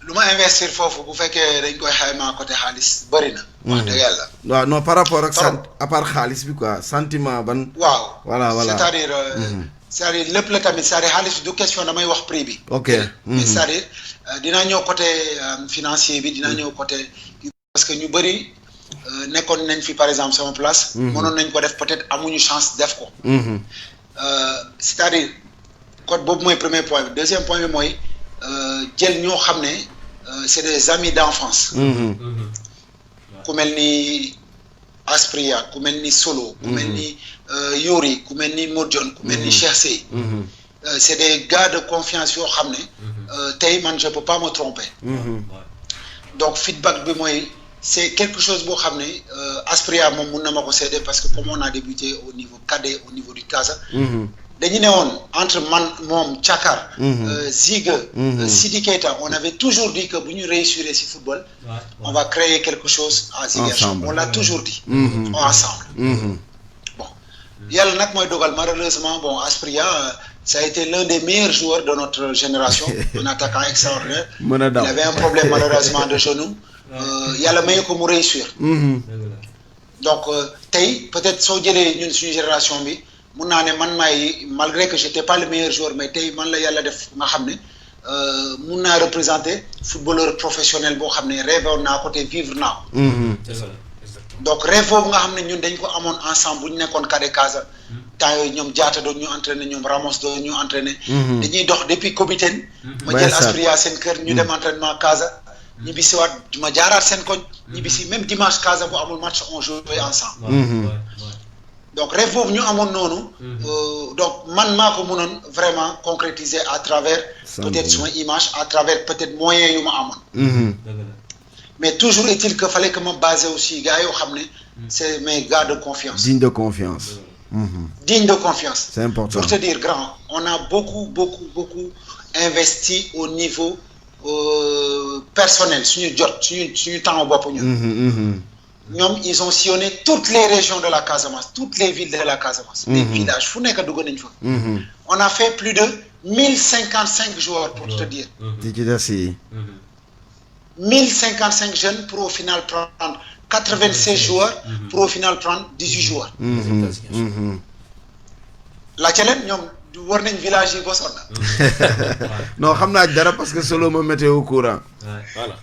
lu ma investir foofu bu fekkee dañ koy xaymaa côté xaalis bëri na. wax dëgg yàlla. waaw non par rapport ak. à part xaalis bi quoi sentiment ban. waaw voilà c'est-à-dire lépp la tamit c'est-à-dire xaalis du question damay wax prix bi. ok mais c'est-à-dire dinaa ñëw côté financier bi dinaa ñëw côté. parce que ñu bëri nekkoon nañ fi par exemple sama place. mënoon nañ ko def peut-être amuñu chance def ko. c'est-à-dire code boobu mooy premier point bi deuxième point bi mooy jël ñoo xam ne c'est des amis d'enfance. ku mel ni Aspria ku mel ni Solo. ku mel ni Yori ku mel ni Modjon ku mel ni Cheikh Sey. c'est des gars de confiance yoo xam ne. tey man je peux pas me tromper. donc feedback bi mooy. c'est quelque chose boo xam ne Aspria moom mun na ma ko seede parce que comme on a débuté au niveau cadet au niveau du Casa. dañu ne woon entre man moom Cakar. Ziga. Sidi Keita on avait toujours dit que bu ñu réussir ci football. on va créer quelque chose à Ziguinchor on l'a toujours dit. ensemble. bon yàlla nag mooy dogal malheureusement bon Aspria ça a été l'un des meilleurs joueurs de notre génération un attaquant extraordinaire. il avait un problème malheureusement de genou. yàlla maye ko mu réussir. donc tey peut-être soo jëlee ñun suñu génération bi mun naa ne man maay malgré que j'étais pas le meilleur joueur mais tey man la yàlla def nga xam ne mun naa représenter footballeur professionnel boo xam ne rêvé naa ko te vivre naa ko. donc rêve boobu nga xam ne ñun dañ ko amoon ensemble bu ñu nekkoon Cadre Casa temps yooyu ñoom Diatta doon ñu entraîné ñoom Ramos doon ñu entraîné. dañuy dox depuis Kobiten. ma jël Aspria seen kër ñu dem entraînement Casa. ñibbisi waat ma jaaraat seen koñ. ñibbisi même dimanche Casa bu amul match on jouait ensemble. donc rêve boobu ñu amoon noonu. donc man maa ko mënoon vraiment concrétiser à travers. peut-être suma image à travers peut-être moyens yu ma amoon. mais toujours est-il que fallait que ma basé aussi gars yoo xam ne. c'est mes gars de confiance. Digne de confiance. Digne de confiance. C'est important. Pour te dire grand on a beaucoup investi au niveau personnel suñu jot suñu temps bopp ñun. ñoom ils ont sillonné toutes les régions de la Casamance toutes les villes de la Casamance. les villages fu nekk dugg nañ fa. on a fait plus de 1055 joueurs pour te dire. Merci. 1055 jeunes pour au final prendre 96 joueurs pour au final prendre 18 joueurs. la ca leen ñoom war nañ village yi bosoon na. non xam naa dara parce que solo ma météo courant. Voilà.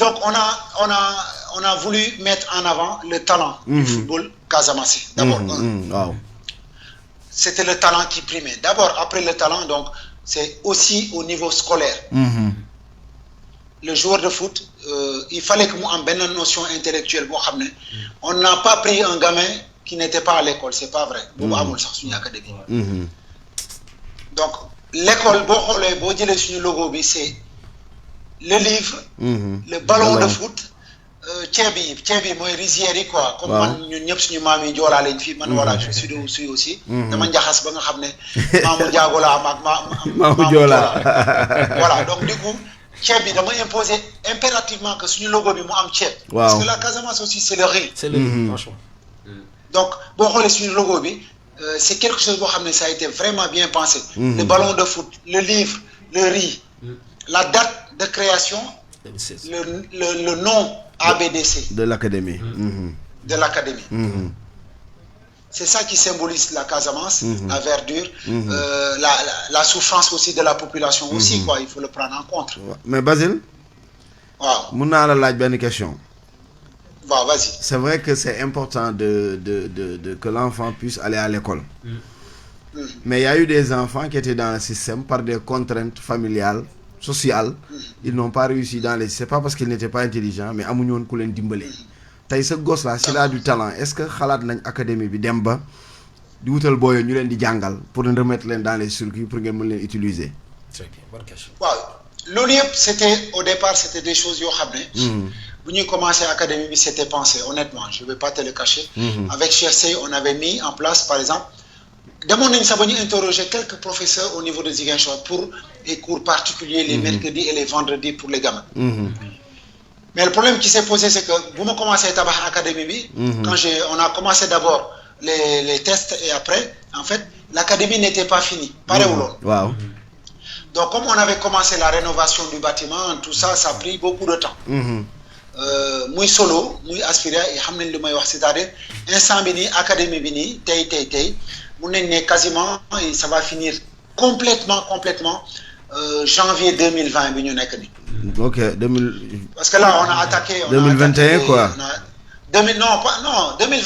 donc on a voulu mettre en avant le talent du football casamançais. D'abord waaw. C'était le talent qui primait. D'abord après le talent donc c'est aussi au niveau scolaire. Le joueur de foot il fallait que mu am benn notion intellectuelle boo xam ne on n'a pas pris un gamin qui n'était pas à l'école c'est pas vrai. boobu amul sax suñu académie. donc l'école boo xoolee boo jëlee suñu logo bi c'est le livre. le ballon de foot. ceeb yi mooy rizières yi quoi. comme man ñun ñëpp suñu maam yi joolaa lañ fi man voilà je suis aussi. dama njaxas ba nga xam ne maamu jaago la am ak maamu joolaa. voilà donc du coup. ceeb bi dama imposer impérativement que suñu logo bi mu am ceeb. parce que la Casamance aussi c'est le riz. C'est le riz, franchement. donc boo xoolee suñu logo bi c'est quelque chose boo xam ne ça a été vraiment bien pensé. Le ballon de foot le livre le riz. la date de création. 2016. le nom ABDC. de l'académie. de l'académie. C'est ça qui symbolise la Casamance, la verdure, la souffrance aussi de la population aussi quoi il faut le prendre en compte. mais Basile. waaw mun naa la laaj benn question. waaw vas-y. C'est vrai que c'est important de que l'enfant puisse aller à l'école. Mais il y a eu des enfants qui étaient dans le système par des contraintes familiales, sociales. Ils n'ont pas réussi dans les... C'est pas parce qu'ils n'étaient pas intelligents, mais amuñu woon ku leen dimbali. tey sa gosse là s'il a du talent est-ce que xalaat nañ académie bi dem ba di wutal booyoo ñu leen di jàngal pour remettre leen dans les circuits pour ngeen mën leen utiliser. Très bien, bonne question. waaw loolu yëpp c'était au départ c'était des choses yoo xam ne. bu ñuy commencer académie bi c'était pensé honnêtement je vais pas te le cacher. avec Cheikh Sey on avait mis en place par exemple demoon nañ sax ba ñu interroger quelques professeurs au niveau de Ziguinchor pour les cours particuliers les mercredis et les vendredis pour les gamins. Mais le problème qui s'est posé, c'est que vous me commencez à tabac académie bi. Quand on a commencé d'abord les tests et après, en fait, l'académie n'était pas finie. Wow. Donc, comme on avait commencé la rénovation du bâtiment, tout ça, ça a pris beaucoup de temps. Muy solo, muy aspiré, et xamnañ li may wax c'est-à-dire instant bi nii académie bi nii tey mun nañ ne quasiment ça va finir complètement janvier 2020 bi ñu nekk nii. Ok, 2000. Parce que là, on a attaqué. 2021 quoi. 2020.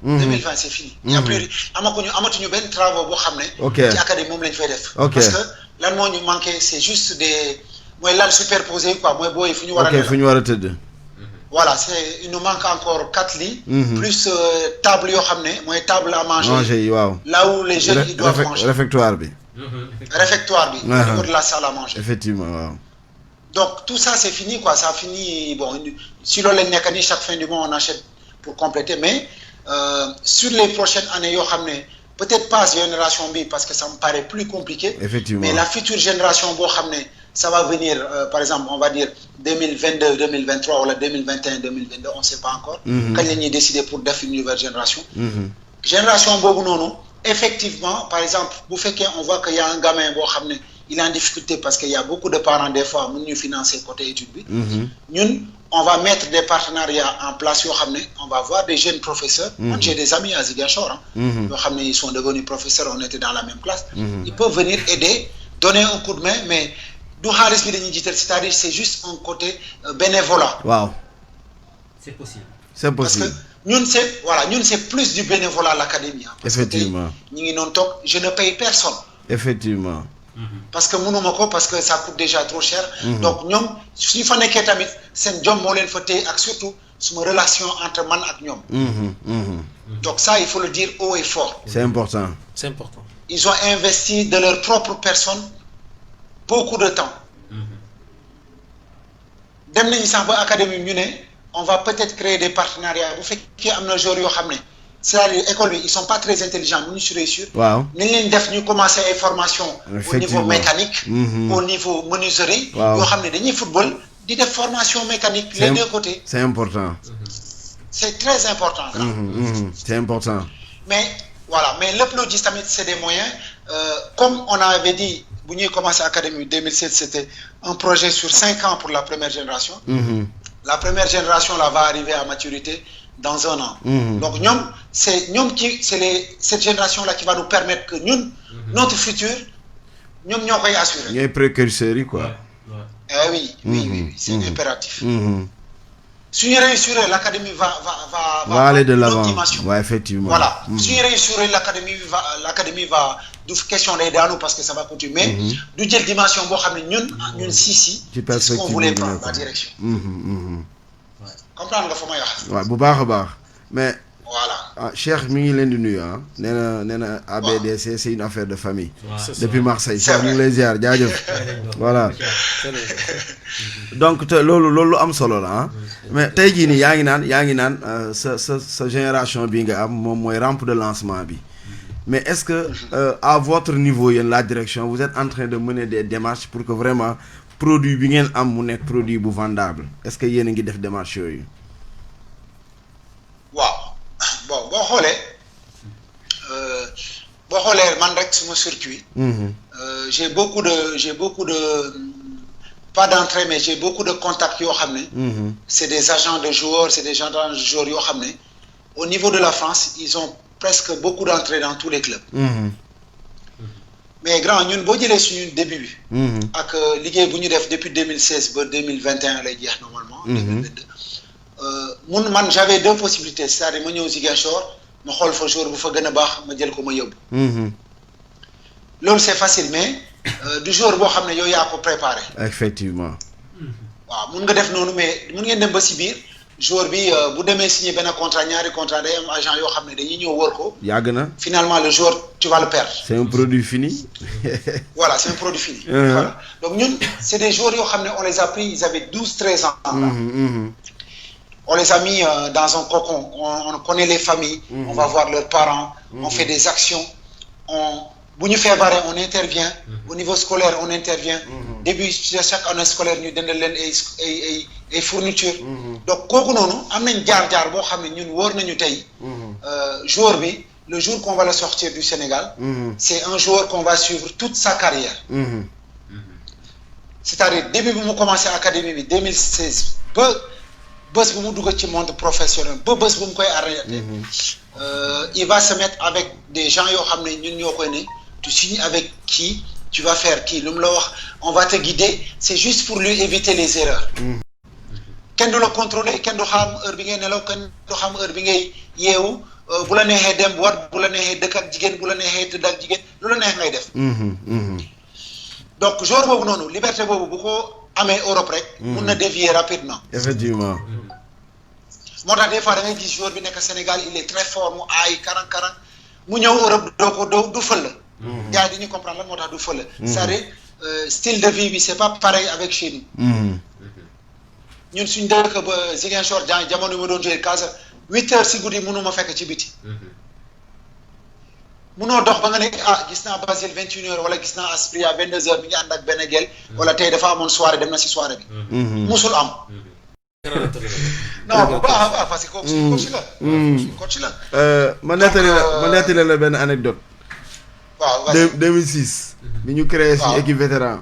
2020 c'est fini. Il y a plus amatuñu benn travaux boo xam ne. ok ci académie moom lañ fay def. ok parce que lan moo ñu manqué c'est juste mooy lal superposé quoi mooy booy fu ñu war a. ok fu ñu war a tëdd. voilà il nous manque encore 4 lits. plus table yoo xam ne mooy table à manger. manger yi waaw. là où les jeunes ils doivent manger. réfectoire bi. réfectoire bi. au niveau de la salle à manger. effectivement waaw. Donc tout ça c'est fini quoi, ça a fini bon si loolu lañ nekk nii chaque fin du mois on achète pour compléter mais sur les prochaines années yoo xam ne peut-être pas génération bi parce que ça me paraît plus compliqué. Effectivement. Mais la future génération boo xam ne ça va venir par exemple on va dire 2022 2023 wala 2021 2022 on sait pas encore. kañ la ñuy décider pour def une nouvelle génération. génération boobu noonu effectivement par exemple bu fekkee on voit que y a un gamin boo xam ne il est en difficulté parce qu'il y a beaucoup de parents des fois mun ñu financer côté étude bi. ñun on va mettre des partenariats en place yoo xam ne on va voir des jeunes professeurs. Moi j'ai des amis à Ziguinchor yoo xam ne ils sont devenus professeurs on était dans la même classe. Ils peuvent venir aider donner un coup de main mais du xaalis bi dañuy jiital c'est-à-dire c'est juste un côté bénévolat. waaw. c'est possible. c'est possible parce que ñun c'est plus du bénévolat à l'académie. Effectivement. ñi ngi noonu toog je ne paye personne. Effectivement. parce que mënuma ko parce que ça coûte déjà trop cher. donc ñoom suñu fa nekkee tamit seen jom moo leen fa téye ak surtout suma relation entre man ak ñoom. donc ça il faut le dire haut et fort. c'est important. c'est important. ils ont investi de leur propre personne beaucoup de temps. dem nañu sax ba académie ñu ne on va peut-être créer des partenariats bu fekkee am na joueurs yoo xam ne c'est-à-dire école bi ils sont pas très intelligents mënuñu si réussir. waaw nañ leen def ñu commencer ay formations. au niveau mécanique. au niveau menuiserie. waaw yoo xam ne dañuy football di def formation mécanique. les deux côtés. c'est important. c'est très important. C'est important. mais voilà mais lépp loo gis tamit c'est des moyens comme on avait dit bu ñuy commencer académie 2007 c'était un projet sur 5 ans pour la première génération. La première génération là va arriver à maturité dans 1 an. Donc c'est cette génération là qui va nous permettre que ñun notre futur ñoom ñoo koy assurer. ñooy précurseurs yi quoi. Eh oui, c'est impératif. Si nous réussirons, l'académie va aller de l'avant. Ouais, effectivement. Voilà. Si nous réussirons, l'académie va d'où question d'aider à nous parce que ça va continuer. Mais d'où quelle dimension nous si c'est ce qu'on voulait prendre la direction. Comprendre nga ouais, bu baax a baax. Mais voilà. Cheikh mi ngi leen di nuyu ah. nee na ABDC c'est une affaire de famille. Depuis Marseille. C'est Cheikh ñu ngi lay ziar jaajëf. Voilà. Donc te loolu am solo la ah. Mais tey jii nii yaa ngi naan sa génération bi nga am moom mooy rampe de lancement bi. Mais est-ce que à votre niveau yéen la direction vous êtes en train de mener des démarches pour que vraiment produit bi ngeen am mu nekk produit bu vendable est-ce que yéen a ngi def démarches yooyu. waaw bon boo xoolee man rek suma circuit. j'ai beaucoup de pas d'entrée mais j'ai beaucoup de contacts yoo xam ne. c'est des agents de joueurs c'est des agents de joueurs yoo xam ne au niveau de la France ils ont presque beaucoup d'entrées dans tous les clubs. Mais grand ñun boo jëlee suñu début bi. ak liggéey bu ñu def depuis 2016 ba 2021 lay jeex normalement. 2022. Man j'avais 2 possibilités c'est-à-dire ma ñëw Ziguinchor ma xool fa jour bu fa gën a baax ma jël ko ma yóbbu. Loolu c'est facile mais du jour boo xam ne yow yaa ko préparé. Effectivement. waaw mun nga def noonu mais mun ngeen dem ba si biir jour bi bu demee signer benn contrat ñaari contrat day am agent yoo xam ne dañuy ñëw wër ko. yàgg na. Finalement le jour tu vas le perdre. C'est un produit fini. Voilà, c'est un produit fini. Voilà. Donc ñun c'est des joueurs yoo xam ne on les a pris ils avaient 12-13 ans. On les a mis dans un cocon on connaît les familles. On va voir leurs parents. On fait des actions. Bu ñu feebaree on intervient. Au niveau scolaire on intervient. Début de chaque année scolaire ñu dendal leen ay fournitures. Donc kooku noonu am nañ jaar-jaar boo xam ne ñun wóor nañu tey. Joueur bi le jour qu'on va le sortir du Sénégal. C'est un joueur qu'on va suivre toute sa carrière. C'est-à-dire début bi mu commencé académie bi 2016 ba bés bu mu dugg ci monde professionnel ba bés bu mu koy arrêté. Il va se mettre avec des gens yoo xam ne ñun ñoo koy ne tu signes avec qui tu vas faire qui lu mu la wax on va te guider c'est juste pour lui éviter les erreurs. Kenn du la contrôler kenn du xam heure bi ngay nelaw kenn du xam heure bi ngay yeewu bu la neexee dem boîte bu la neexee dëkk ak jigéen bu la neexee tëdd ak jigéen lu la neex ngay def. Donc joueur boobu noonu liberté boobu bu ko amee Europe rek. mun na dévier rapidement. Effectivement. moo tax des fois da ngay gis joueur bi nekk Sénégal il est très fort mu aay karang mu ñëw Europe du fël. gars yi dañuy comprendre lan moo tax du fël. c'est-à-dire style de vie bi c'est pas pareil avec chez nous. ñun suñ dëkk ba Ziguinchor jamono yi ma doon jouer Casa 8 heures si guddi mënuma fekk ci biti. munoo dox ba nga ne gis naa Basile 21 heures wala gis naa Aspria 22 heures mi ngi ànd ak benn gel wala tey dafa amoon soirée dem na si soirée bi. musul am. non bu baax a baax parce que coach la. coach la. ma nettali la benn anecdote. waaw 2006. bi ñu créé suñu équipe vétéran.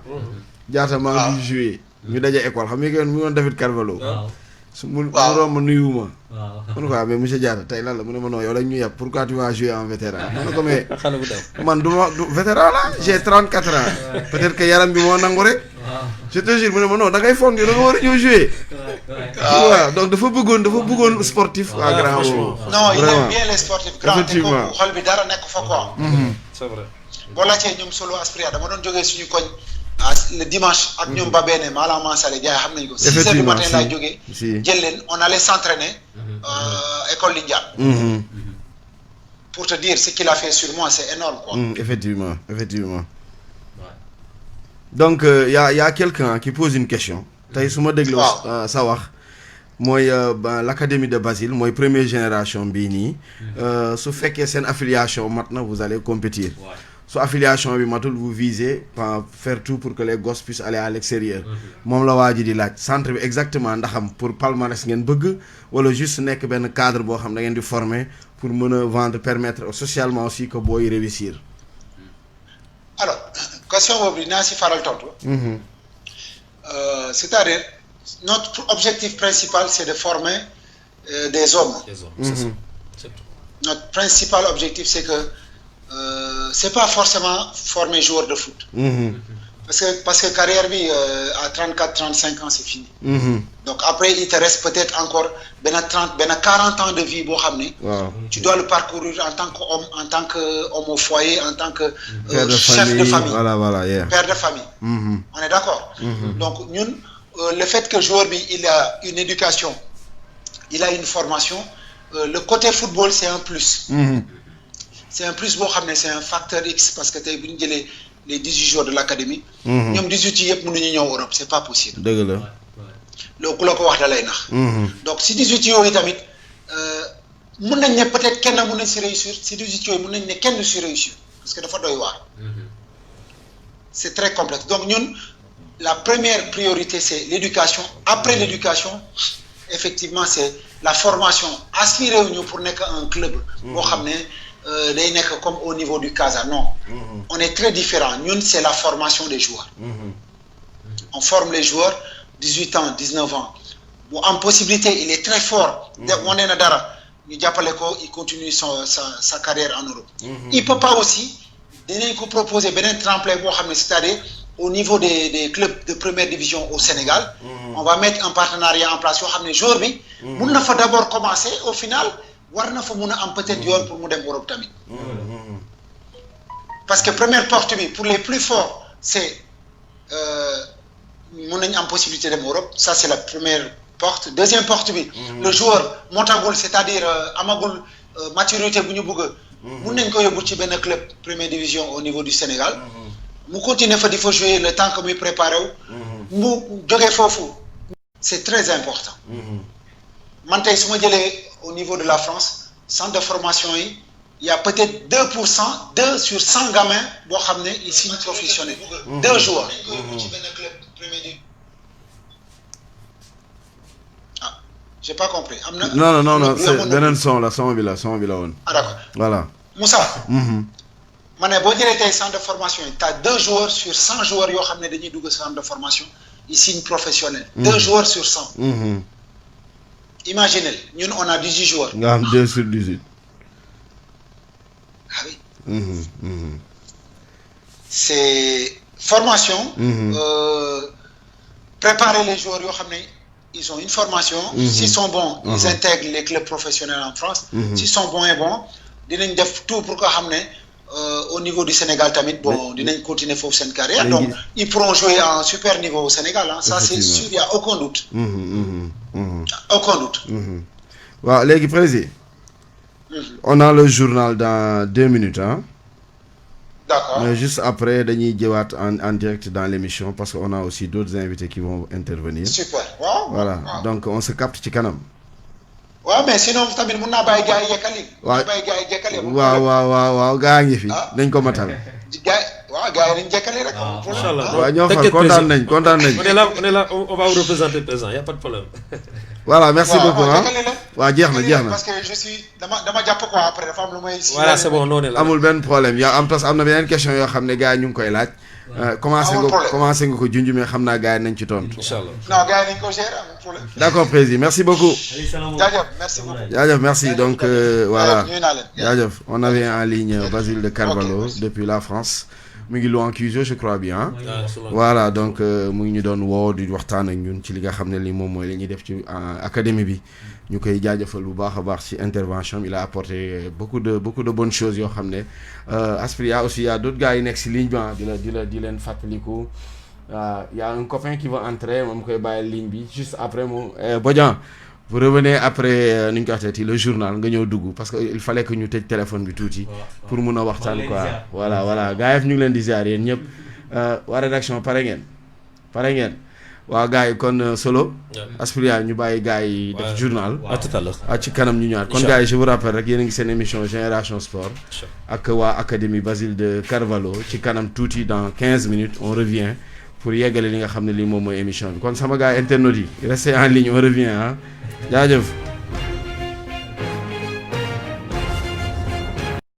jaata maa ngi joué. ñu daje école xam nga mu ngi woon David Carvalho. su mu romb nuyu ma. waaw mun ko mais monsieur Diatta tey lan la mu ne ma non yow lañ ñu yàpp pourquoi tu vas jouer en vétéran ma ne ko mais xale bu daw man du vétéran la j'ai 34 ans peut-être que yaram bi moo nangu rek je te jure mu ne ma non da ngay foog da nga war a ñëw jouer waaw donc dafa bëggoon sportif waa grand boobu non il aime bien les sportifs grand te Effectivement. kooku xol bi dara nekk fa quoi c'est vrai boo laajtee ñoom solo Aspria dama doon jógee suñu koñ le dimanche ak ñoom Babene Malama Salé Diaye xam nañ ko 6 heures du matin laay jógee jël leen on allait s'entraîner école Lindiane pour te dire ce qu'il a fait sur moi c'est énorme quoi effectivement donc y a quelqu'un qui pose une question tey su ma dégloo sa wax mooy l'académie de Basile mooy première génération bii nii su fekkee seen affiliation mat na vous allez compétir su affiliation bi matul vous visez faire tout pour que les gosses puissent aller à l'extérieur moom la waa ji di laaj centre bi exactement ndaxam pour palmarès ngeen bëgg wala juste nekk benn cadre boo xam da ngeen di former pour mën a vendre permettre socialement aussi que booy réussir. alors question boobu dinaa si faral tontu c'est-à-dire notre objectif principal c'est de former des hommes. c'est ça c'est tout. Notre principal objectif c'est que c'est pas forcément former joueur de foot. Parce que carrière bi à 34-35 ans c'est fini. Donc après il te reste peut-être encore benn 40 ans de vie boo xam ne. Tu dois le parcourir en tant qu'homme, en tant qu'homme au foyer, en tant que chef de famille. Voilà, yeah. Père de famille. On est d'accord. Donc ñun le fait que joueur bi il a une éducation, il a une formation, le côté football c'est un plus. C'est un plus boo xam ne c'est un facteur X parce que tey bu ñu jëlee les 18 joueurs de l'académie. ñoom 18 yi yëpp mënuñu ñëw Europe c'est pas possible. dëgg la. loolu ku la ko wax da lay nax. donc si 18 yooyu tamit mun nañ ne peut-être kenn mun nañ si réussir si 18 yooyu mun nañ ne kenn du si réussir parce que dafa doy waar. c'est très complexe donc ñun la première priorité c'est l'éducation après l'éducation effectivement c'est la formation aspiré wuñu pour nekk un club. boo xam ne. day nekk comme au niveau du Casa non on est très différent ñun c'est la formation des joueurs on forme les joueurs 18 ans 19 ans bu am possibilité il est très fort wane na dara ñu jàppale ko il continue sa carrière en Europe il peut pas aussi dinañ ko proposer beneen tremplin boo xam ne c'est-à-dire au niveau des clubs de première division au Sénégal on va mettre un partenariat en place yoo xam ne joueur bi mun na fa d'abord commencer au final war na fa mun a am peut-être yoon pour mu dem Europe tamit parce que première porte bi pour les plus forts c'est mun nañu am possibilité dem Europe ça c'est la première porte deuxième porte bi le joueur motagul c'est-à-dire amagul maturité bu ñu bëgg mun nañ ko yóbbu ci benn club première division au niveau du Sénégal mu continuer fa di fa jouer le temps que muy préparé wu mu jógee foofu c'est très important man tey su ma jëlee au niveau de la France centre de formation yi il y a peut-être 2 sur 100 gamins boo xam ne ils signent professionnels 2 joueurs ah j'ai pas compris am na non c'est beneen son bi la woon ah d'accord voilà Moussa ma ne boo jëlee tey centre de formation yi t'as 2 joueurs sur 100 joueurs yoo xam ne dañuy dugg centre de formation ils signent professionnels 2 joueurs sur 100 imaginez ñun on a 18 joueurs. nga am 2 sur 18. ah oui. C'est formation. Préparer les joueurs yoo xam ne ils ont une formation. S'ils sont bons ils intègrent les clubs professionnels en France. S'ils sont bons et bons dinañ def tout pour que xam ne au niveau du Sénégal tamit bon dinañ continuer foofu seen carrière donc ils pourront jouer à un super niveau au Sénégal hein. Ça c'est sûr il y a aucun doute. Aucun doute. waaw léegi président. On a le journal dans 2 minutes hein. D'accord. Mais juste après dañuy jëwaat en direct dans l'émission parce que on a aussi d'autres invités qui vont intervenir. Super waaw. Voilà donc on se capte ci kanam. waaw mais sinon tamit mun naa bàyyi gars yi yekkali. waaw bàyyi gars yi jekkali. waaw gaa ngi fi. dañ ko matal. gars yi dañ jekkali rek. incha allah waaw ñoo fa kontaan nañ. on est là on va vous représenter présent y a pas de problème. Voilà merci beaucoup waa jeex na parce que je suis dama jàpp quoi après dafa am lu may. voilà c'est bon noonu la amul benn problème yaa am parce que am na beneen question yoo xam ne gars yi ñu ngi koy laaj. commencé nga ko junj mais xam naa gars yi nañ ci tontu. incha allah non gars yi nañ ko gérer amul problème. d'accord président merci beaucoup. jaajëf merci beaucoup. jaajëf merci donc voilà nuyu naa leen. jaajëf on avait en ligne Basile de Carvalho depuis la France. mu ngi Louancuso je crois bien. voilà donc mu ngi ñu doon woo di waxtaan ak ñun ci li nga xam ne li moom mooy li ñuy def ci académie bi ñu koy jaajëfal bu baax a baax ci intervention il a apporté beaucoup de bonnes choses yoo xam ne Aspria aussi y a d'autres gars yi nekk ci ligne bi di leen fàttaliku y a un copain qui va entrer moom koy bàyyi ligne bi juste après mu Bodian vous revenez après nu ñu ko waxee le journal nga ñëw dugg parce que il fallait que ñu tëj téléphone bi tuuti pour mun a waxtaan quoi voilà gars yi ñu ngi leen di ziar yéen ñëpp waa rédaction pare ngeen waa gars yi kon solo Aspria ñu bàyyi gars yi def journal à tout à l'heure ci kanam ñu ñëwaat kon gars yi je vous rappelle rek yéen a ngi seen émission Génération Sport ak waa académie Basile de Carvalho ci kanam tuuti dans 15 minutes on revient pour yeggale li nga xam ne lii moom mooy émission bi kon sama gars internautes yi restez en ligne on revient jaajëf